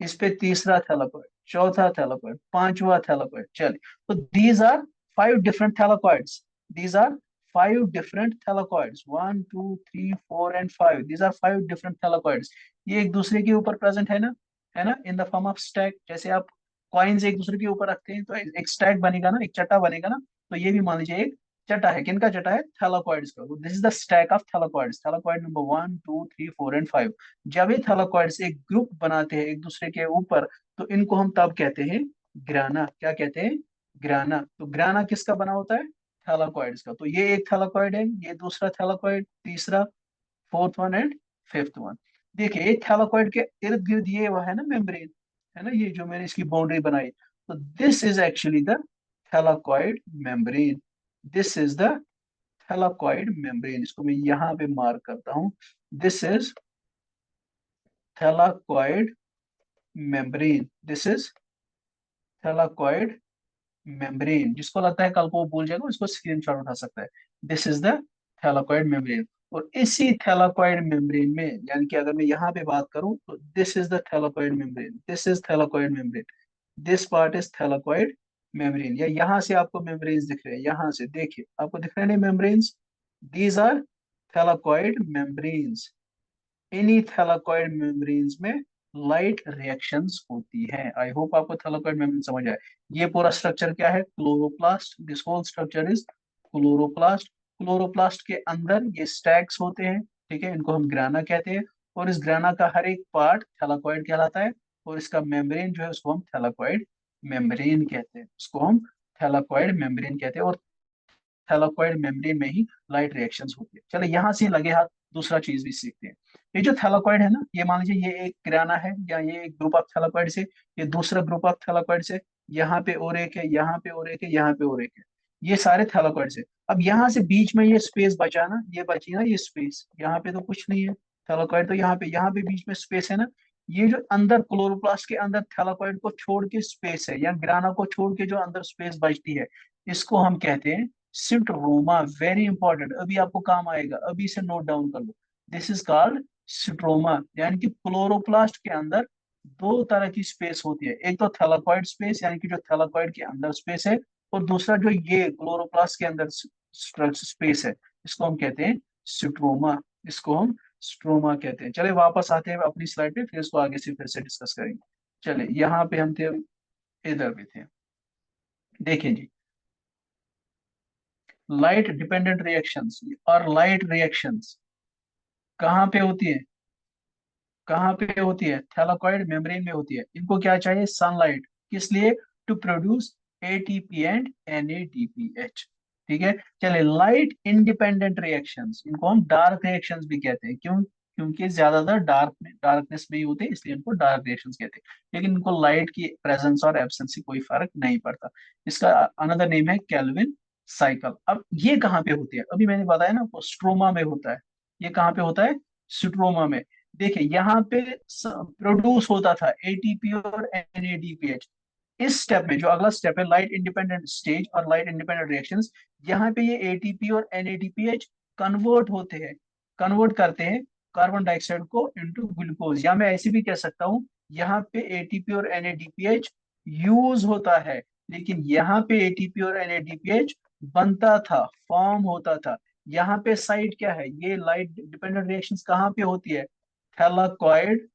इस पे तीसरा थैलाकॉइड, चौथा थैलाकॉइड, पांचवा थैलाकॉइड। चलिए, तो these are 5 different thylakoids, these are 5 different thylakoids, 1 2 3 4 and 5, these are 5 different thylakoids. ये एक दूसरे के ऊपर प्रेजेंट है ना, in the form of stack. जैसे आप कॉइन्स एक दूसरे के ऊपर रखते हैं तो एक स्टैक बनेगा ना, एक चट्टा बनेगा ना। तो ये भी मान लीजिए एक चटा है, किनका चटा है, थैलाकॉइड्स का। This is the stack of thylakoids, thylakoid number 1 2 3 4 and 5। जब ये थैलाकॉइड्स एक ग्रुप बनाते हैं एक दूसरे के ऊपर, तो इनको हम तब कहते हैं ग्राना। क्या कहते हैं, ग्राना। तो ग्राना किसका बना होता है, थैलाकॉइड्स का। तो ये एक थैलाकॉइड है, ये दूसरा थैलाकॉइड, तीसरा, fourth one and fifth one. देखिए एक थैलाकॉइड के इर्द गिर्द ये वह है ना मेम्ब्रेन, है ना, ये जो मैंने इसकी बाउंड्री बनाई। तो this is actually the thylakoid membrane, this is the thylakoid membrane. इसको मैं यहाँ पे मार्क करता हूँ, this is thylakoid membrane, this is thylakoid membrane. जिसको लगता है कल को वो भूल जाएगा, उसको स्क्रीनशॉट उठा सकता है। This is the thylakoid membrane. और इसी थैलाकॉइड मेम्ब्रेन में, यानी कि अगर मैं यहाँ पे बात करूं, तो this is the thylakoid membrane, this is thylakoid membrane, this part is thylakoid membrane. या यहाँ से आपको मेम्ब्रेन्स दिख रहे हैं, यहाँ से देखिए आपको दिख रहे हैं membranes, these are thylakoid membranes. इन्हीं थैलाकॉइड मेम्ब्रेन्स में लाइट रिएक्शंस होती हैं। आई होप आपको थैलाकॉइड मेम्ब्रेन समझ आए। ये पूरा स्ट्रक्चर क्या है, chloroplast, this whole structure is chloroplast. Chloroplast के अंदर ये स्टैक्स होते हैं, ठीक है, इनको हम ग्राना कहते हैं। और इस ग्राना का हर एक पार्ट थैलाकॉइड कहलाता है। और इसका मेम्ब्रेन जो है उसको हम थैलाकॉइड मेम्ब्रेन कहते हैं, उसको हम थैलाकॉइड मेम्ब्रेन कहते हैं। और थैलाकॉइड मेम्ब्रेन में ही लाइट रिएक्शंस होती है। चलो यहाँ से लगे हाथ दूसरा चीज भी सीखते हैं। ये जो थैलाकॉइड है ना, ये मान लीजिए ये एक किराना है, या ये एक ग्रुप ऑफ थैलाकॉइड से, ये दूसरा ग्रुप ऑफ थैलाकॉइड से, यहाँ पे और एक है, यहाँ पे और एक है, यहाँ पे और एक है। ये सारे थैलाकॉइड से। अब यहाँ से बीच में ये स्पेस बचा ना, ये बची ना ये स्पेस, यहाँ पे तो कुछ नहीं है थैलाकॉइड, तो यहाँ पे बीच में स्पेस है ना। ये जो अंदर क्लोरोप्लास्ट के अंदर थैलाकॉइड को छोड़ के स्पेस है, या ग्राना को छोड़ के जो अंदर स्पेस बचती है, इसको हम कहते हैं सिट्रोमा। वेरी इंपॉर्टेंट, अभी आपको काम आएगा, अभी से नोट डाउन कर लो। This is called stroma. यानी कि क्लोरोप्लास्ट के अंदर दो तरह की स्पेस होती है, एक तो थैलाकॉइड स्पेस, यानी कि जो थैलाकॉइड के अंदर स्पेस है, और दूसरा जो ये क्लोरोप्लास्ट के अंदर स्पेस है, इसको हम कहते हैं सिट्रोमा, इसको हम स्ट्रोमा कहते हैं। चले वापस आते हैं अपनी स्लाइड पे, फिर इसको आगे से फिर से डिस्कस करेंगे। चले यहाँ पे हम थे, इधर भी थे। देखें जी, लाइट डिपेंडेंट रिएक्शंस और लाइट रिएक्शंस कहाँ पे होती है, कहाँ पे होती है, थैलाकॉइड मेम्ब्रेन में होती है। इनको क्या चाहिए, सनलाइट, किस लिए, to produce ATP and NADPH, ठीक है। चलिए लाइट इंडिपेंडेंट रिएक्शंस, इनको हम डार्क रिएक्शंस भी कहते हैं। क्यों, क्योंकि ज्यादातर डार्कनेस में ही होते हैं, इसलिए इनको डार्क रिएक्शंस कहते हैं। लेकिन इनको लाइट की प्रेजेंस और एब्सेंस से कोई फर्क नहीं पड़ता। इसका अनदर नेम है केल्विन साइकिल। अब ये कहाँ पे होती है, अभी मैंने बताया ना, स्ट्रोमा में होता है। ये कहाँ पे होता है, स्ट्रोमा में। देखिए यहाँ पे प्रोड्यूस होता था ATP और NADPH, इस स्टेप में जो अगला स्टेप है लाइट इंडिपेंडेंट स्टेज और लाइट इंडिपेंडेंट रिएक्शंस, यहाँ पे ये एटीपी और एनएडीपीएच कन्वर्ट होते हैं, कन्वर्ट करते हैं कार्बन डाइऑक्साइड को इनटू ग्लूकोज, या मैं ऐसे भी कह सकता हूँ यहाँ पे एटीपी और एनएडीपीएच यूज होता है, लेकिन यहाँ पे एटीपी और एनएडीपीएच बनता था, फॉर्म होता था। यहाँ पे साइड क्या है, ये लाइट डिपेंडेंट रिएक्शंस कहाँ पे होती है, थैलाकॉइड,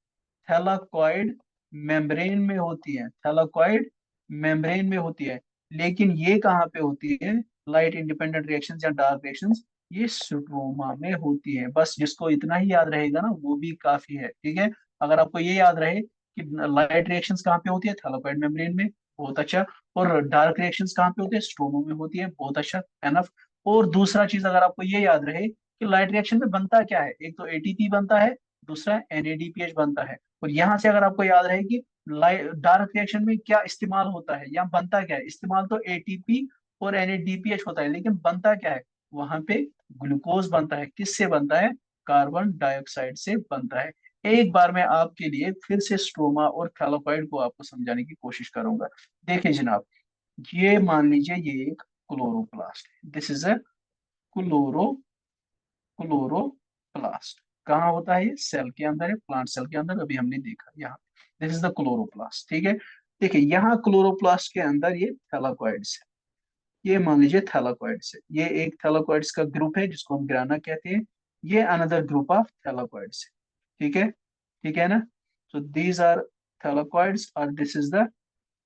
थैलाकॉइड मेम्ब्रेन में होती है, थैलाकॉइड मेम्ब्रेन में होती है। लेकिन ये कहाँ पे होती है, लाइट इंडिपेंडेंट रिएक्शंस या डार्क रिएक्शंस, ये स्ट्रोमा में होती है। बस जिसको इतना ही याद रहेगा ना वो भी काफी है, ठीक है। अगर आपको ये याद रहे कि लाइट रिएक्शंस कहाँ पे होती है, थैलाकॉइड मेम्ब्रेन में, बहुत अच्छा। और डार्क रिएक्शंस कहाँ पे होती है, स्ट्रोमा में होती है, बहुत अच्छा, एनफ। और दूसरा चीज अगर आपको ये याद रहे कि लाइट रिएक्शन में बनता क्या है, एक तो एटीपी बनता है, दूसरा एनएडीपीएच बनता है। और यहाँ से अगर आपको याद रहे कि डार्क रिएक्शन में क्या इस्तेमाल होता है या बनता क्या है, इस्तेमाल तो एटीपी और एनएडीपीएच होता है, लेकिन बनता क्या है, वहां पे ग्लूकोज बनता है। किससे बनता है, कार्बन डाइऑक्साइड से बनता है। एक बार मैं आपके लिए फिर से स्ट्रोमा और थैलाकॉइड को आपको समझाने की कोशिश करूंगा। देखिए जनाब, ये मान लीजिए ये एक क्लोरोप्लास्ट है, this is a chloro chloroplast. कहाँ होता है, ये सेल के अंदर है, प्लांट सेल के अंदर, अभी हमने देखा यहाँ, दिस इज द क्लोरोप्लास्ट, ठीक है। देखिए यहाँ क्लोरोप्लास्ट के अंदर ये थैलाकॉइड्स है, ये मान लीजिए थैलाकॉइड्स है, ये एक थैलाकॉइड्स का ग्रुप है जिसको हम ग्राना कहते हैं, ये अनदर ग्रुप ऑफ थैलाकॉइड्स है, ठीक है, ठीक है ना। सो दीज आर थैलाकॉइड्स और दिस इज द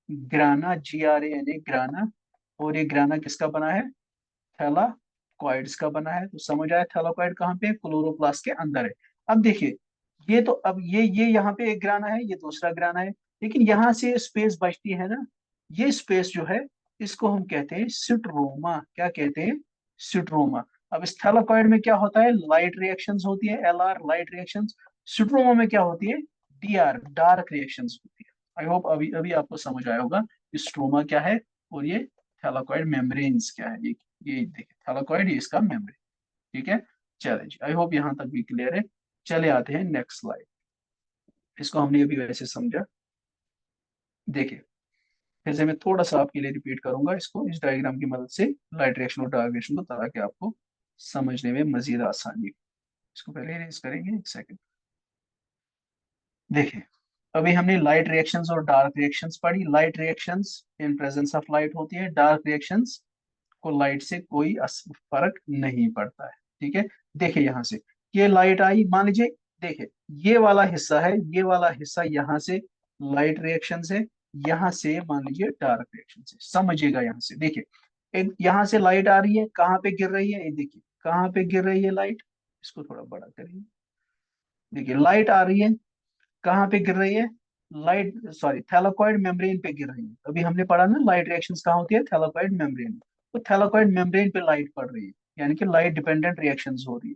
ग्राना, GRANA, ग्राना। और ये ग्राना किसका बना है, थैलाकॉइड्स का बना है। तो समझ आया थैलाकॉइड कहाँ पे है, क्लोरोप्लास्ट के अंदर है। अब देखिए, ये तो अब ये यहाँ पे एक ग्राना है, ये दूसरा ग्राना है, लेकिन यहाँ से स्पेस बचती है ना, ये स्पेस जो है इसको हम कहते हैं सिट्रोमा। क्या कहते हैं, सिट्रोमा। अब इस थैलाकॉइड में क्या होता है, लाइट रिएक्शंस होती है, LR लाइट रिएक्शंस। सिट्रोमा में क्या होती है, DR डार्क रिएक्शंस होती है। आई होप अभी अभी आपको समझ आया होगा कि स्ट्रोमा क्या है और ये थैलाकॉइड मेम्ब्रेन्स क्या है। ये देखिए थैलाकॉइड, ये इसका मेम्ब्रेन, ठीक है। चलिए जी, आई होप यहाँ तक भी क्लियर है। चले आते हैं नेक्स्ट स्लाइड, इसको हमने अभी वैसे समझा। देखिए फिर से मैं थोड़ा सा आपके लिए रिपीट करूंगा इसको इस डायग्राम की मदद से, लाइट रिएक्शन और डार्क रिएक्शन को, ताकि आपको समझने में मजीद आसानी हो। इसको पहले इरेज करेंगे, एक सेकंड। देखिए अभी हमने लाइट रिएक्शंस और डार्क रिएक्शंस पढ़ी। Light reactions in presence of light होती है, डार्क रिएक्शंस को लाइट से कोई फर्क नहीं पड़ता है, ठीक है। देखिए यहाँ से ये लाइट आई, मान लीजिए, देखिए ये वाला हिस्सा है, ये वाला हिस्सा यहाँ से लाइट रिएक्शन से, यहाँ से मान लीजिए डार्क रिएक्शन से। समझिएगा यहाँ से, देखिए एक यहाँ से लाइट आ रही है, कहाँ पे गिर रही है, ये देखिए कहाँ पे गिर रही है लाइट, इसको थोड़ा बड़ा करिए। देखिए लाइट आ रही है, कहाँ पे गिर रही है, लाइट, सॉरी, थैलाकॉइड मेम्ब्रेन पे गिर रही है। अभी हमने पढ़ा ना लाइट रिएक्शंस कहाँ होती है, थैलाकॉइड मेम्ब्रेन। तो थैलाकॉइड मेम्ब्रेन पे लाइट पड़ रही है, यानी कि लाइट डिपेंडेंट रिएक्शंस हो रही है,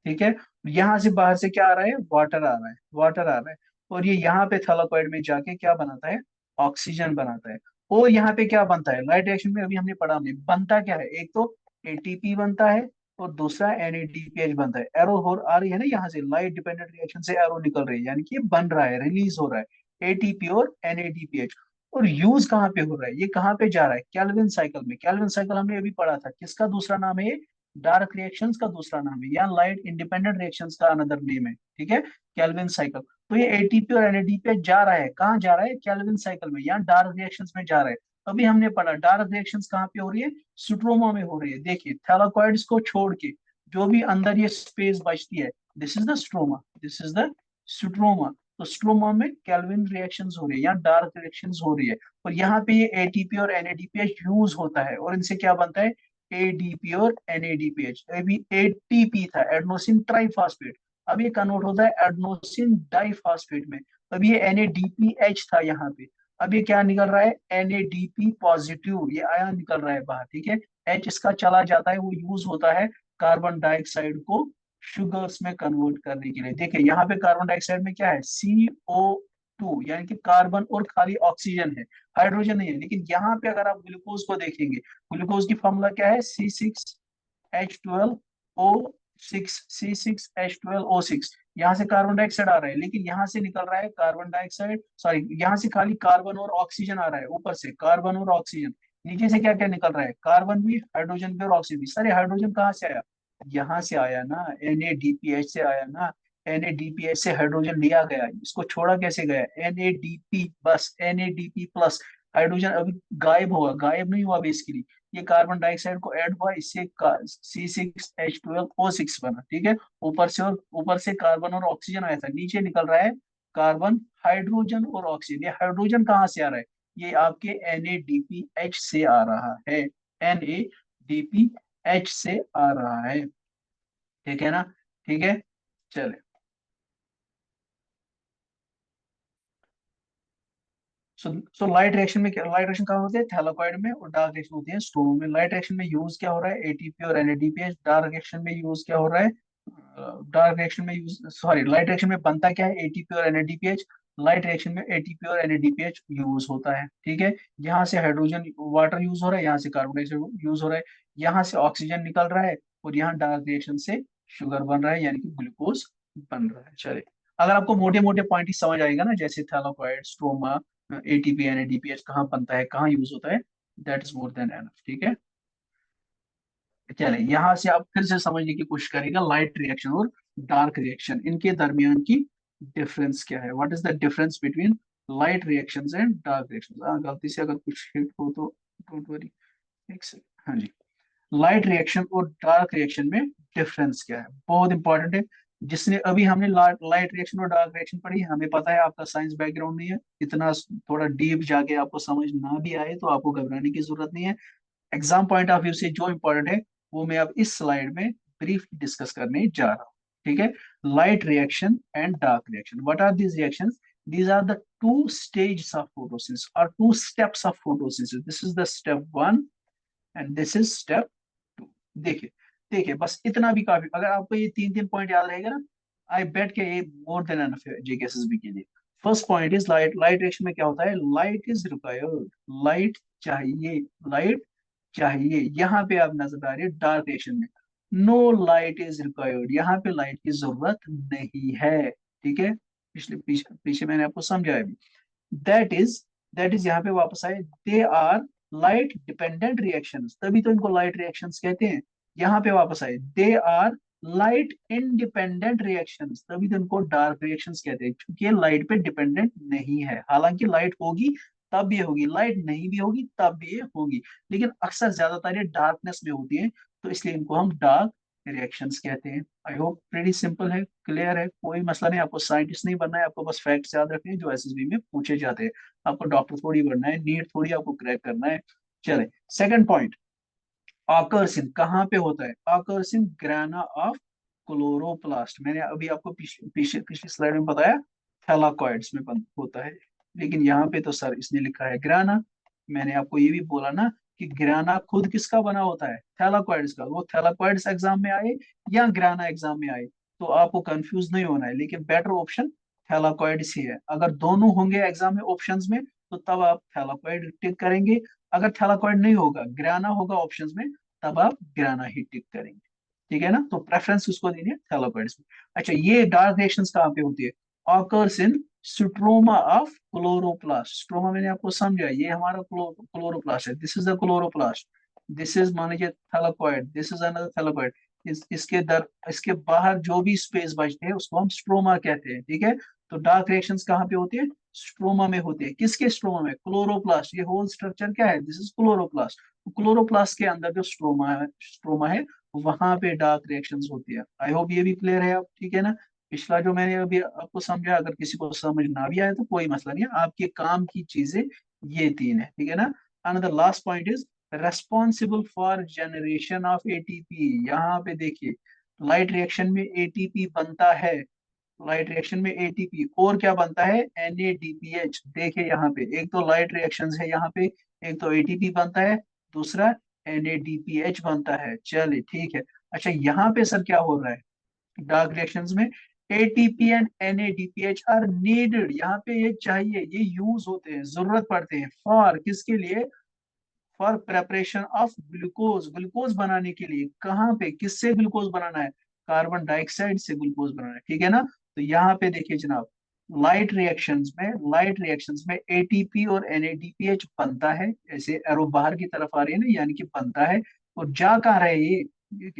ठीक है। यहाँ से बाहर से क्या आ रहा है, वाटर आ रहा है, वाटर आ रहा है। और ये यहाँ पे थैलाकॉइड में जाके क्या बनाता है, ऑक्सीजन बनाता है। और यहाँ पे क्या बनता है, लाइट रिएक्शन में अभी हमने पढ़ा, हमने बनता क्या है, एक तो एटीपी बनता है और दूसरा एनएडीपीएच बनता है। एरो हो आ रही है ना, यहाँ से लाइट डिपेंडेंट रिएक्शन से एरो निकल रही है, यानी कि ये बन रहा है, रिलीज हो रहा है एटीपी और एनएडीपीएच। और यूज कहाँ पे हो रहा है, ये कहाँ पे जा रहा है, कैल्विन साइकिल में। कैल्विन साइकिल हमने अभी पढ़ा था, किसका दूसरा नाम है, डार्क रिएक्शंस का दूसरा नाम है, या लाइट इंडिपेंडेंट रिएक्शंस का अनदर नेम है, ठीक है, कैल्विन साइकिल। तो ये एटीपी और एनएडीपी जा रहा है, कहाँ जा रहा है, कैल्विन साइकिल में या डार्क रिएक्शंस में जा रहा है। अभी हमने पढ़ा डार्क रिएक्शंस कहाँ पे हो रही है, स्ट्रोमा में हो रही है। देखिए थैलाकॉइड्स को छोड़ के जो भी अंदर ये स्पेस बचती है, this is the stroma, this is the stroma. तो स्ट्रोमा में कैल्विन रिएक्शंस हो रही है या डार्क रिएक्शंस हो रही है। और यहाँ पे ये एटीपी और एनएडीपीएच यूज होता है, और इनसे क्या बनता है, एडीपी और एनएडीपीएच। अभी एटीपी था, एडेनोसिन ट्राइफॉस्फेट, अब ये कन्वर्ट होता है एडेनोसिन डाइफॉस्फेट में। अब ये एनएडीपीएच था यहाँ पे, अब ये क्या निकल रहा है, एनएडीपी पॉजिटिव, ये आयन निकल रहा है बाहर, ठीक है। एच इसका चला जाता है, वो यूज होता है कार्बन डाइऑक्साइड को शुगर्स में कन्वर्ट करने के लिए। देखिए यहाँ पे कार्बन डाइऑक्साइड में क्या है, CO2, यानी कि कार्बन और खाली ऑक्सीजन है, हाइड्रोजन नहीं है। लेकिन यहाँ पे अगर आप ग्लूकोज को देखेंगे, ग्लूकोज की फॉर्मूला क्या है, C6H12O6, C6H12O6। यहाँ से कार्बन डाइऑक्साइड आ रहा है, लेकिन यहाँ से निकल रहा है कार्बन डाइऑक्साइड, सॉरी यहाँ से खाली कार्बन और ऑक्सीजन आ रहा है, ऊपर से कार्बन और ऑक्सीजन, नीचे से क्या क्या निकल रहा है, कार्बन भी, हाइड्रोजन भी और ऑक्सीजन भी। सर हाइड्रोजन कहाँ से आया, यहाँ से आया ना, NADPH से आया ना, NADPH से हाइड्रोजन लिया गया, इसको छोड़ा कैसे गया, NADP बस, NADP प्लस, हाइड्रोजन अभी गायब हुआ, गायब नहीं हुआ बेसिकली, ये कार्बन डाइऑक्साइड को ऐड हुआ, इससे C6H12O6 बना, ठीक है। ऊपर से, और ऊपर से कार्बन और ऑक्सीजन आया था, नीचे निकल रहा है कार्बन, हाइड्रोजन और ऑक्सीजन। ये हाइड्रोजन कहाँ से आ रहा है, ये आपके NADPH से आ रहा है, NADPH से आ रहा है, ठीक है ना, ठीक है। चले, सो सो लाइट रिएक्शन में क्या, लाइट रिएक्शन कहाँ होते हैं, थैलाकॉइड में, और डार्क रिएक्शन होती है स्टोन में। लाइट रिएक्शन में यूज क्या हो रहा है, ATP और NADPH। डार्क रिएक्शन में यूज क्या हो रहा है, डार्क रिएक्शन में यूज, सॉरी लाइट रिएक्शन में बनता क्या है, ATP और NADPH। लाइट रिएक्शन में ATP और NADPH यूज होता है, ठीक है। यहाँ से हाइड्रोजन वाटर यूज हो रहा है, यहाँ से कार्बन डाइऑक्साइड यूज हो रहा है, यहाँ से ऑक्सीजन निकल रहा है, और यहाँ डार्क रिएक्शन से शुगर बन रहा है, यानी कि ग्लूकोज बन रहा है। चलिए, अगर आपको मोटे मोटे पॉइंट ही समझ आएगा ना, जैसे थैलाकॉइड, स्ट्रोमा, ATP NADPH कहाँ बनता है, कहाँ यूज होता है, that is more than enough, ठीक है। चले, यहाँ से आप फिर से समझने की कोशिश करेगा, लाइट रिएक्शन और डार्क रिएक्शन, इनके दरमियान की डिफरेंस क्या है, what is the difference between light reactions and dark reactions. गलती से अगर कुछ हिट हो तो डोंट वरी, एक सेकंड, हाँ जी। लाइट रिएक्शन और डार्क रिएक्शन में डिफरेंस क्या है, बहुत इंपॉर्टेंट है। जिसने अभी हमने लाइट रिएक्शन और डार्क रिएक्शन पढ़ी, हमें पता है आपका साइंस बैकग्राउंड नहीं है इतना, थोड़ा डीप जाके आपको समझ ना भी आए तो आपको घबराने की जरूरत नहीं है। एग्जाम पॉइंट ऑफ व्यू से जो इंपॉर्टेंट है वो मैं अब इस स्लाइड में ब्रीफ डिस्कस करने जा रहा हूँ, ठीक है। Light reaction and dark reaction, what are these reactions, these are the two stages of photosynthesis or two steps of photosynthesis. This is the step 1 and this is step 2। देखिए, देखिए बस इतना भी काफी, अगर आपको ये तीन तीन पॉइंट याद रहेगा ना, आई बेट के ये मोर देन एनफ है JKSSB के लिए। First point is light, light reaction में क्या होता है, लाइट इज रिक्वायर्ड, लाइट चाहिए, लाइट चाहिए। यहाँ पे आप नजर आ रही है डार्क रिएक्शन में, नो लाइट इज रिक्वायर्ड, यहाँ पे लाइट की जरूरत नहीं है, ठीक है। पिछले पीछे पीछे मैंने आपको समझाया भी। दैट इज, दैट इज यहाँ पे वापस आए, they are light dependent reactions, तभी तो इनको लाइट रिएक्शंस कहते हैं। यहाँ पे वापस आए, they are light independent reactions, तभी तो इनको डार्क रिएक्शंस कहते हैं, क्योंकि ये लाइट पे डिपेंडेंट नहीं है। हालांकि लाइट होगी तब ये होगी, लाइट नहीं भी होगी तब भी ये होगी, लेकिन अक्सर ज्यादातर ये डार्कनेस में होती है, तो इसलिए इनको हम डार्क रिएक्शंस कहते हैं। आई होप प्रीटी सिंपल है, क्लियर है, कोई मसला नहीं। आपको साइंटिस्ट नहीं बनना है, आपको बस फैक्ट्स याद रखने हैं जो SSB में पूछे जाते हैं। आपको डॉक्टर थोड़ी बनना है, नीट थोड़ी आपको क्रैक करना है। चले, सेकंड पॉइंट, occurs in कहाँ पे होता है, occurs in grana of chloroplast. मैंने अभी आपको पिछली स्लाइड में बताया थैलाकॉइड्स में होता है, लेकिन यहाँ पे तो सर इसने लिखा है ग्राना। मैंने आपको ये भी बोला ना कि ग्राना खुद किसका बना होता है, थैलाकॉइड्स का। वो थैलाकॉइड्स एग्जाम में आए या ग्राना एग्जाम में आए तो आपको कंफ्यूज नहीं होना है, लेकिन बेटर ऑप्शन थैलाकॉइड्स ही है। अगर दोनों होंगे एग्जाम में ऑप्शंस में तो तब आप थैलाकॉइड टिक करेंगे, अगर थैलाकॉइड नहीं होगा, ग्राना होगा ऑप्शंस में, तब आप ग्राना ही टिक करेंगे, ठीक है ना। तो प्रेफरेंस उसको देनी है थैलाकॉइड्स में। अच्छा, ये डार्क रिएक्शंस कहाँ पे होती है, occurs in stroma of chloroplast. Stroma मैंने आपको समझा, ये हमारा क्लोरोप्लास्ट है, this is the chloroplast, this is मान लीजिए thylakoid, this is another thylakoid. इसके बाहर जो भी स्पेस बचते हैं उसको हम स्ट्रोमा कहते हैं, ठीक है। तो डार्क रिएक्शंस कहाँ पे होती है, स्ट्रोमा में होती है। किसके स्ट्रोमा में, क्लोरोप्लास्ट, ये होल स्ट्रक्चर क्या है, दिस इज क्लोरोप्लास्ट। क्लोरोप्लास्ट के अंदर जो स्ट्रोमा है वहां पे डार्क रिएक्शंस होती है। आई होप ये भी क्लियर है अब, ठीक है ना। पिछला जो मैंने अभी आपको समझा, अगर किसी को समझ ना भी आया तो कोई मसला नहीं है, आपके काम की चीजें ये तीन है, ठीक है ना। Another last point is responsible for generation of ATP। यहाँ पे देखिए, लाइट रिएक्शन में ATP बनता है, लाइट रिएक्शन में ATP, और क्या बनता है, NADPH। देखिए यहाँ पे एक तो लाइट रिएक्शंस है यहाँ पे, एक तो ATP बनता है, दूसरा NADPH बनता है। चलिए ठीक है। अच्छा, यहाँ पे सर क्या हो रहा है, डार्क रिएक्शंस में ATP and NADPH are needed, यहाँ पे ये चाहिए, ये यूज होते हैं, जरूरत पड़ते हैं, फॉर किसके लिए, for preparation of glucose, glucose बनाने के लिए। कहाँ पे, किससे ग्लूकोज बनाना है, कार्बन डाइऑक्साइड से ग्लूकोज बनाना है, ठीक है ना। तो यहाँ पे देखिए जनाब, लाइट रिएक्शंस में एटीपी और एनएडीपीएच बनता है, ऐसे एरो बाहर की तरफ आ रही है ना, यानी कि बनता है। और जा कहाँ रहे हैं ये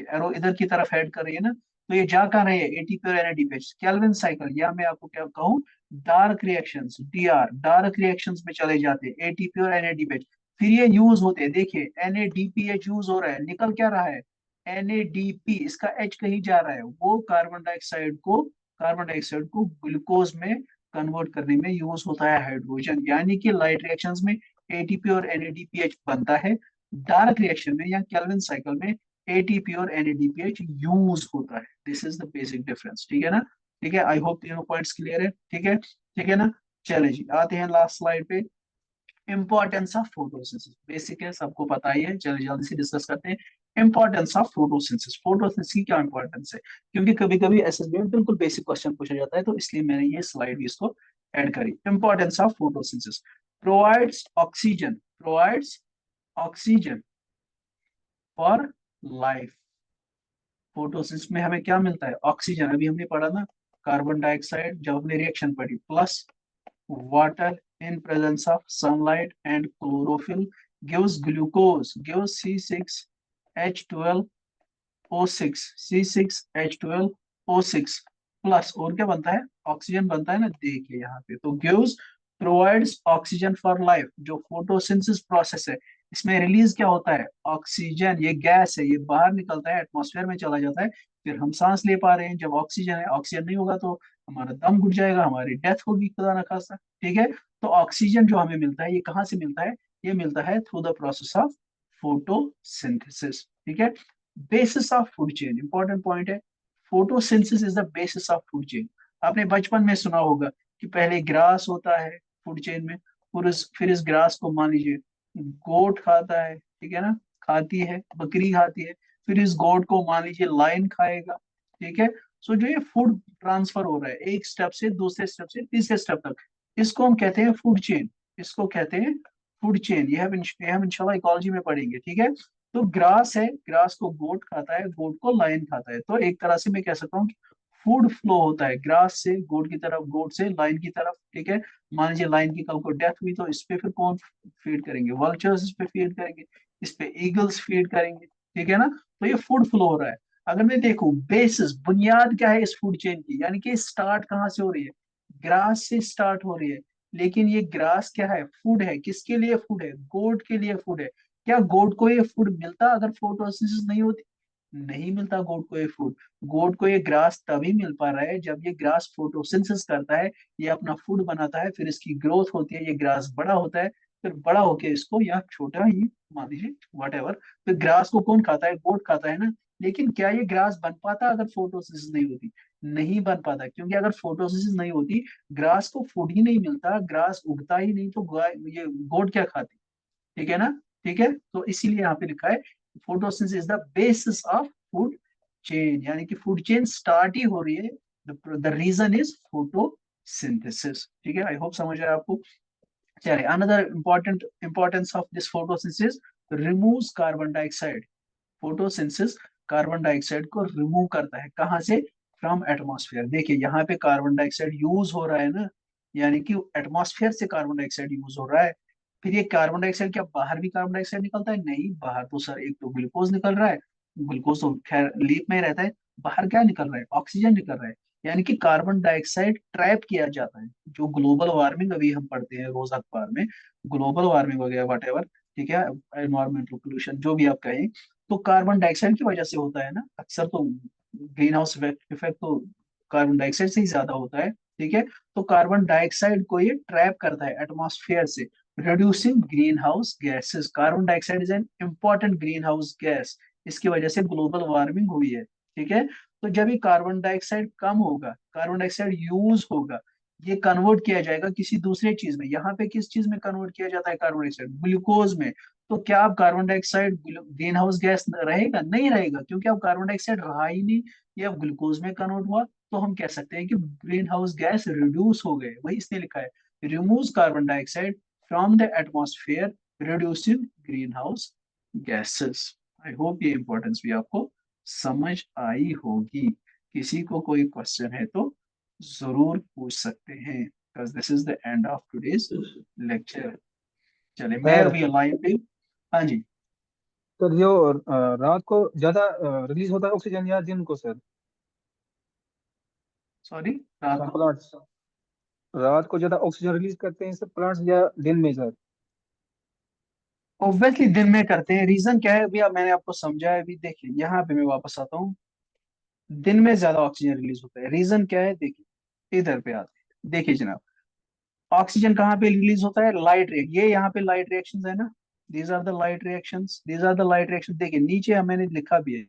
एरो इधर की तरफ हेड कर रही है ना, तो ये जा कहाँ रहे हैं एटीपी और एनएडीपीएच केल्विन साइकिल, या मैं आपको क्या कहूँ, dark reactions, DR, dark reactions में चले जाते हैं एटीपी और एनएडीपीएच। फिर ये यूज होते हैं, देखिए एनएडीपीएच यूज हो रहा है, निकल क्या रहा है एनएडीपी, इसका एच कहीं जा रहा है, वो कार्बन डाइऑक्साइड को ग्लूकोज में कन्वर्ट करने में यूज होता है हाइड्रोजन, यानी कि लाइट रिएक्शंस में एटीपी और एनएडीपीएच बनता है, डार्क रिएक्शन में या केल्विन साइकिल में एटीपी और एनएडीपीएच यूज होता है। This is the basic difference, ठीक है ना? ठीक है, आई होप तीनों पॉइंट्स क्लियर है, ठीक है, ठीक है ना? चले जी, आते हैं लास्ट स्लाइड पे। इंपॉर्टेंस ऑफ फोटोसिंथेसिस, बेसिक है, सबको पता ही है, चलिए जल्दी से डिस्कस करते हैं। इंपॉर्टेंस ऑफ फोटोसिंथेसिस, फोटोसिंथेसिस की क्या इंपॉर्टेंस है, क्योंकि कभी कभी एसएसबी में बिल्कुल बेसिक क्वेश्चन पूछा जाता है, तो इसलिए मैंने ये स्लाइड भी इसको ऐड करी। Importance of photosynthesis, provides oxygen, provides oxygen for life. Photosynthesis में हमें क्या मिलता है, ऑक्सीजन, अभी हमने पढ़ा ना, कार्बन डाइऑक्साइड जब हमने रिएक्शन पढ़ी, plus water in presence of sunlight and chlorophyll gives glucose, gives C6H12O6, C6H12O6 plus और क्या बनता है, ऑक्सीजन बनता है ना, देखिए यहाँ पे, तो gives provides oxygen for life. जो फोटोसिंथेसिस प्रोसेस है, इसमें रिलीज क्या होता है, ऑक्सीजन, ये गैस है, ये बाहर निकलता है, एटमॉस्फेयर में चला जाता है, फिर हम सांस ले पा रहे हैं। जब ऑक्सीजन है, ऑक्सीजन नहीं होगा तो हमारा दम घुट जाएगा, हमारी डेथ होगी खुदा ना खास्ता, ठीक है। तो ऑक्सीजन जो हमें मिलता है, ये कहाँ से मिलता है, ये मिलता है through the process of photosynthesis, ठीक है। Basis of food chain, important point है, photosynthesis is the basis of food chain. आपने बचपन में सुना होगा कि पहले ग्रास होता है फूड चेन में, फिर इस ग्रास को मान लीजिए गोट खाता है, ठीक है ना, खाती है, बकरी खाती है, फिर इस गोट को मान लीजिए लायन खाएगा, ठीक है। सो जो ये फूड ट्रांसफर हो रहा है एक स्टेप से दूसरे स्टेप से तीसरे स्टेप तक, इसको हम कहते हैं फूड चेन, इसको कहते हैं फूड चेन। ये हम इंशाल्लाह इकोलॉजी में पढ़ेंगे, ठीक है। तो ग्रास है, ग्रास को गोट खाता है, गोट को लायन खाता है, तो एक तरह से मैं कह सकता हूँ कि फूड फ्लो होता है ग्रास से गोट की तरफ, गोट से लायन की तरफ, ठीक है। मान लीजिए लायन की कल को डेथ हुई, तो इस पे फिर कौन फीड करेंगे, वल्चर्स इस पे फीड करेंगे, इस पे ईगल्स फीड करेंगे, ठीक है ना। तो ये फूड फ्लो हो रहा है। अगर मैं देखूं बेसिस, बुनियाद क्या है इस फूड चेन की, यानी कि स्टार्ट कहाँ से हो रही है, ग्रास से स्टार्ट हो रही है। लेकिन ये ग्रास क्या है, फूड है, किसके लिए फूड है, गोट के लिए फूड है। क्या गोट को ये फूड मिलता अगर फोटोसिंथेसिस नहीं होती, नहीं मिलता गोट को ये फूड। गोट को ये ग्रास तभी मिल पा रहा है जब ये ग्रास फोटोसिंथेसिस करता है, ये अपना फूड बनाता है, फिर इसकी ग्रोथ होती है, ये ग्रास बड़ा होता है, फिर बड़ा होके इसको या छोटा ही मान लीजिए वट एवर, फिर ग्रास को कौन खाता है, गोट खाता है ना। लेकिन क्या ये ग्रास बन पाता अगर फोटोसिंथेसिस नहीं होती, नहीं बन पाता, क्योंकि अगर फोटोसिंथेसिस नहीं होती, ग्रास को फूड ही नहीं मिलता, ग्रास उगता ही नहीं, तो गाय ये गोट क्या खाती, ठीक है ना। ठीक है, तो इसीलिए यहाँ पे लिखा है photosynthesis is the basis of food chain, यानी कि फूड चेन स्टार्ट ही हो रही है, द रीजन इज फोटोसिंथेसिस, ठीक है। आई होप समझ आया आपको। चलिए, another importance of this photosynthesis, removes carbon dioxide. Photosynthesis carbon dioxide को रिमूव करता है, कहाँ से, फ्रॉम एटमॉस्फेयर। देखिए यहाँ पे कार्बन डाइऑक्साइड यूज हो रहा है ना, यानी कि एटमॉस्फेयर से कार्बन डाइऑक्साइड यूज हो रहा है। फिर ये कार्बन डाइऑक्साइड क्या बाहर भी कार्बन डाइऑक्साइड निकलता है, नहीं, बाहर तो सर एक तो ग्लूकोज निकल रहा है, ग्लूकोज तो खैर लीप में ही रहता है, बाहर क्या निकल रहा है, ऑक्सीजन निकल रहा है। यानी कि कार्बन डाइऑक्साइड ट्रैप किया जाता है। जो ग्लोबल वार्मिंग अभी हम पढ़ते हैं रोज अखबार में, ग्लोबल वार्मिंग वगैरह वट एवर, ठीक है, एनवायरमेंटल पोल्यूशन जो भी आप कहें, तो कार्बन डाइऑक्साइड की वजह से होता है ना अक्सर, तो ग्रीन हाउस इफेक्ट तो कार्बन डाइऑक्साइड से ही ज्यादा होता है, ठीक है। तो कार्बन डाइऑक्साइड को ये ट्रैप करता है एटमॉस्फेयर से, reducing green house gases. Carbon dioxide is an important green house gas, इसकी वजह से ग्लोबल वार्मिंग हुई है, ठीक है। तो जब ये कार्बन डाइऑक्साइड कम होगा, कार्बन डाइऑक्साइड यूज होगा, ये कन्वर्ट किया जाएगा किसी दूसरे चीज में। यहाँ पे किस चीज में कन्वर्ट किया जाता है कार्बन डाइऑक्साइड, ग्लूकोज में। तो क्या अब carbon dioxide green house gas रहेगा, नहीं रहेगा, क्योंकि अब कार्बन डाइऑक्साइड रहा ही नहीं, ये अब ग्लूकोज में कन्वर्ट हुआ। तो हम कह सकते हैं कि ग्रीन हाउस गैस रिड्यूस हो गए, वही इसने लिखा है, remove carbon dioxide from the atmosphere, reducing green house gases. I hope ये इंपॉर्टेंस भी आपको समझ आई होगी। किसी को कोई क्वेश्चन है तो जरूर पूछ सकते हैं, because this is the end of today's lecture। चले मैं सर, अभी लाइव पे। हाँ जी। तो जो रात को ज्यादा रिलीज होता है ऑक्सीजन या दिन को सर? सॉरी, रात को। प्लांट्स रात को ज्यादा ऑक्सीजन रिलीज करते हैं सर प्लांट्स या दिन में सर? ऑब्वियसली दिन में करते हैं। रीजन क्या है अभी, अब मैंने आपको समझाया। अभी देखिए यहाँ पे मैं वापस आता हूँ। दिन में ज्यादा ऑक्सीजन रिलीज होता है। रीजन क्या है, देखिए इधर पे आते हैं। देखिए जनाब, ऑक्सीजन कहाँ पे रिलीज होता है? लाइट रिएक्ट, ये यहाँ पे लाइट रिएक्शंस है ना। These are the light reactions, these are the light reaction. देखिए नीचे मैंने लिखा भी है,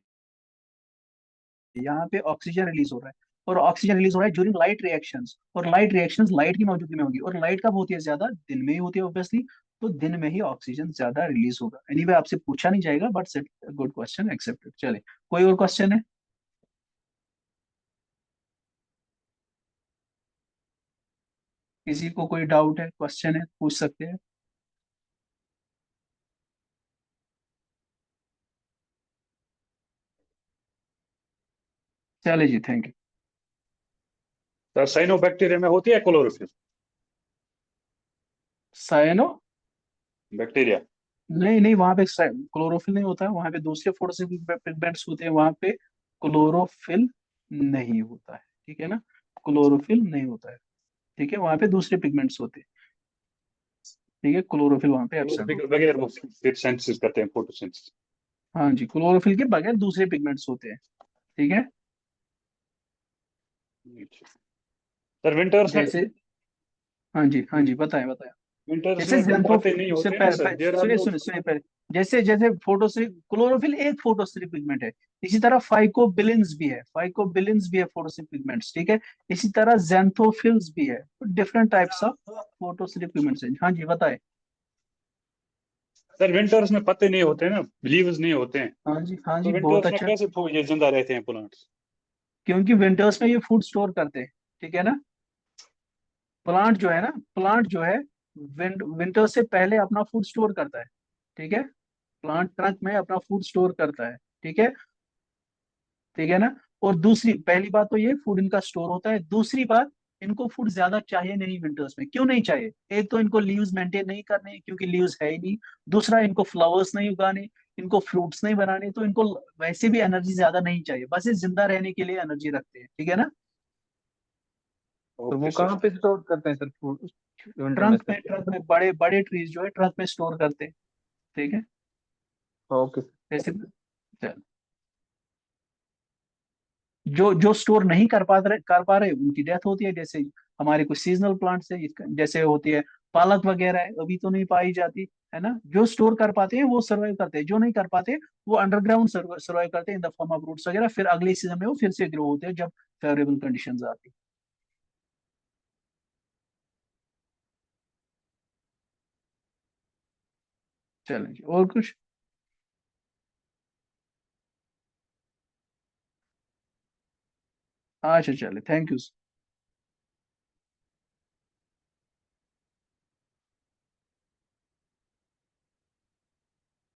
यहाँ पे ऑक्सीजन रिलीज हो रहा है। और ऑक्सीजन रिलीज हो रहा है ड्यूरिंग लाइट रिएक्शंस, और लाइट रिएक्शंस लाइट की मौजूदगी में होगी, और लाइट कब होती है ज्यादा? दिन में ही होती है ऑब्वियसली। तो दिन में ही ऑक्सीजन ज्यादा रिलीज होगा। एनीवे आपसे पूछा नहीं जाएगा, बट गुड क्वेश्चन, एक्सेप्टेड। चले, कोई और क्वेश्चन है? किसी को कोई डाउट है, क्वेश्चन है, पूछ सकते हैं। चले जी, थैंक यू। सर साइनोबैक्टीरिया में होती है क्लोरोफिल? साइनो? बैक्टीरिया। नहीं नहीं, वहां पे क्लोरोफिल नहीं होता है। वहां पे दूसरे फोटोसिंथेटिक होते हैं, वहां पे क्लोरोफिल नहीं होता है। ठीक है ना, क्लोरोफिल नहीं होता है। ठीक है, वहां पे दूसरे पिगमेंट्स होते हैं। ठीक है, क्लोरोफिल वहां पे एब्सेंट क्लोरोफिल होता के बगैर वो फिर सिंथेसिस करते हैं, फोटोसिंथेसिस। है। हाँ जी, क्लोरोफिल के बगैर दूसरे पिगमेंट्स होते हैं। ठीक है। सर विंटर्स में, जैसे, हाँ जी हाँ जी, बताएं बताएं। विंटर्स जैसे में जेंथो, पत्ते नहीं से होते हैं ना पहले सर, देयर आर सुनिए नो। सुनिए सुनिए पहले। जैसे जैसे फोटोसिल क्लोरोफिल एक फोटोसिलिक पिगमेंट है, इसी तरह फाइकोबिलिन्स भी है। फाइकोबिलिन्स भी है फोटोसिलिक पिगमेंट्स। ठीक है, इसी तरह जेंथोफिल्स भी है। डिफरेंट टाइप्स ऑफ फोटोसिलिक पिगमेंट्स है। हाँ जी बताएं। सर विंटर्स में पत्ते नहीं होते हैं ना, लीव्स नहीं होते हैं, हाँ तो जी, बहुत विंटर्स में अच्छा। कैसे ये जिंदा रहते हैं प्लांट्स? क्योंकि विंटर्स में ये फूड स्टोर करते हैं। ठीक है ना, प्लांट जो है ना, प्लांट जो है विंटर से पहले अपना फूड स्टोर करता है। ठीक है, प्लांट ट्रंक में अपना फूड स्टोर करता है। ठीक है, ठीक है ना। और दूसरी, पहली बात तो ये फूड इनका स्टोर होता है। दूसरी बात, इनको फूड ज्यादा चाहिए नहीं विंटर्स में। क्यों नहीं चाहिए? एक तो इनको लीव्स मेंटेन नहीं करने, क्योंकि लीव्स है ही नहीं। दूसरा, इनको फ्लावर्स नहीं उगाने, इनको फ्रूट्स नहीं बनाने, तो इनको वैसे भी एनर्जी ज्यादा नहीं चाहिए। बस ये जिंदा रहने के लिए एनर्जी रखते हैं। ठीक है ना। तो ओके वो सर। कहाँ पे स्टोर करते हैं सर फूड विंटर में ट्रंक सर? में, ट्रंक में बड़े बड़े ट्रीज जो है ट्रंक में स्टोर करते हैं। ठीक है, ओके। जैसे, चल, जो जो स्टोर नहीं कर पा रहे उनकी डेथ होती है। जैसे हमारे कुछ सीजनल प्लांट्स है, जैसे होती है पालक वगैरह है, अभी तो नहीं पाई जाती है ना। जो स्टोर कर पाते हैं वो सर्वाइव करते हैं, जो नहीं कर पाते वो अंडरग्राउंड सर्वाइव करते हैं in the form of roots वगैरह। फिर अगले सीजन में वो फिर से ग्रो होते हैं जब फेवरेबल कंडीशंस आती हैं। चलें जी, और कुछ? अच्छा चले, थैंक यू।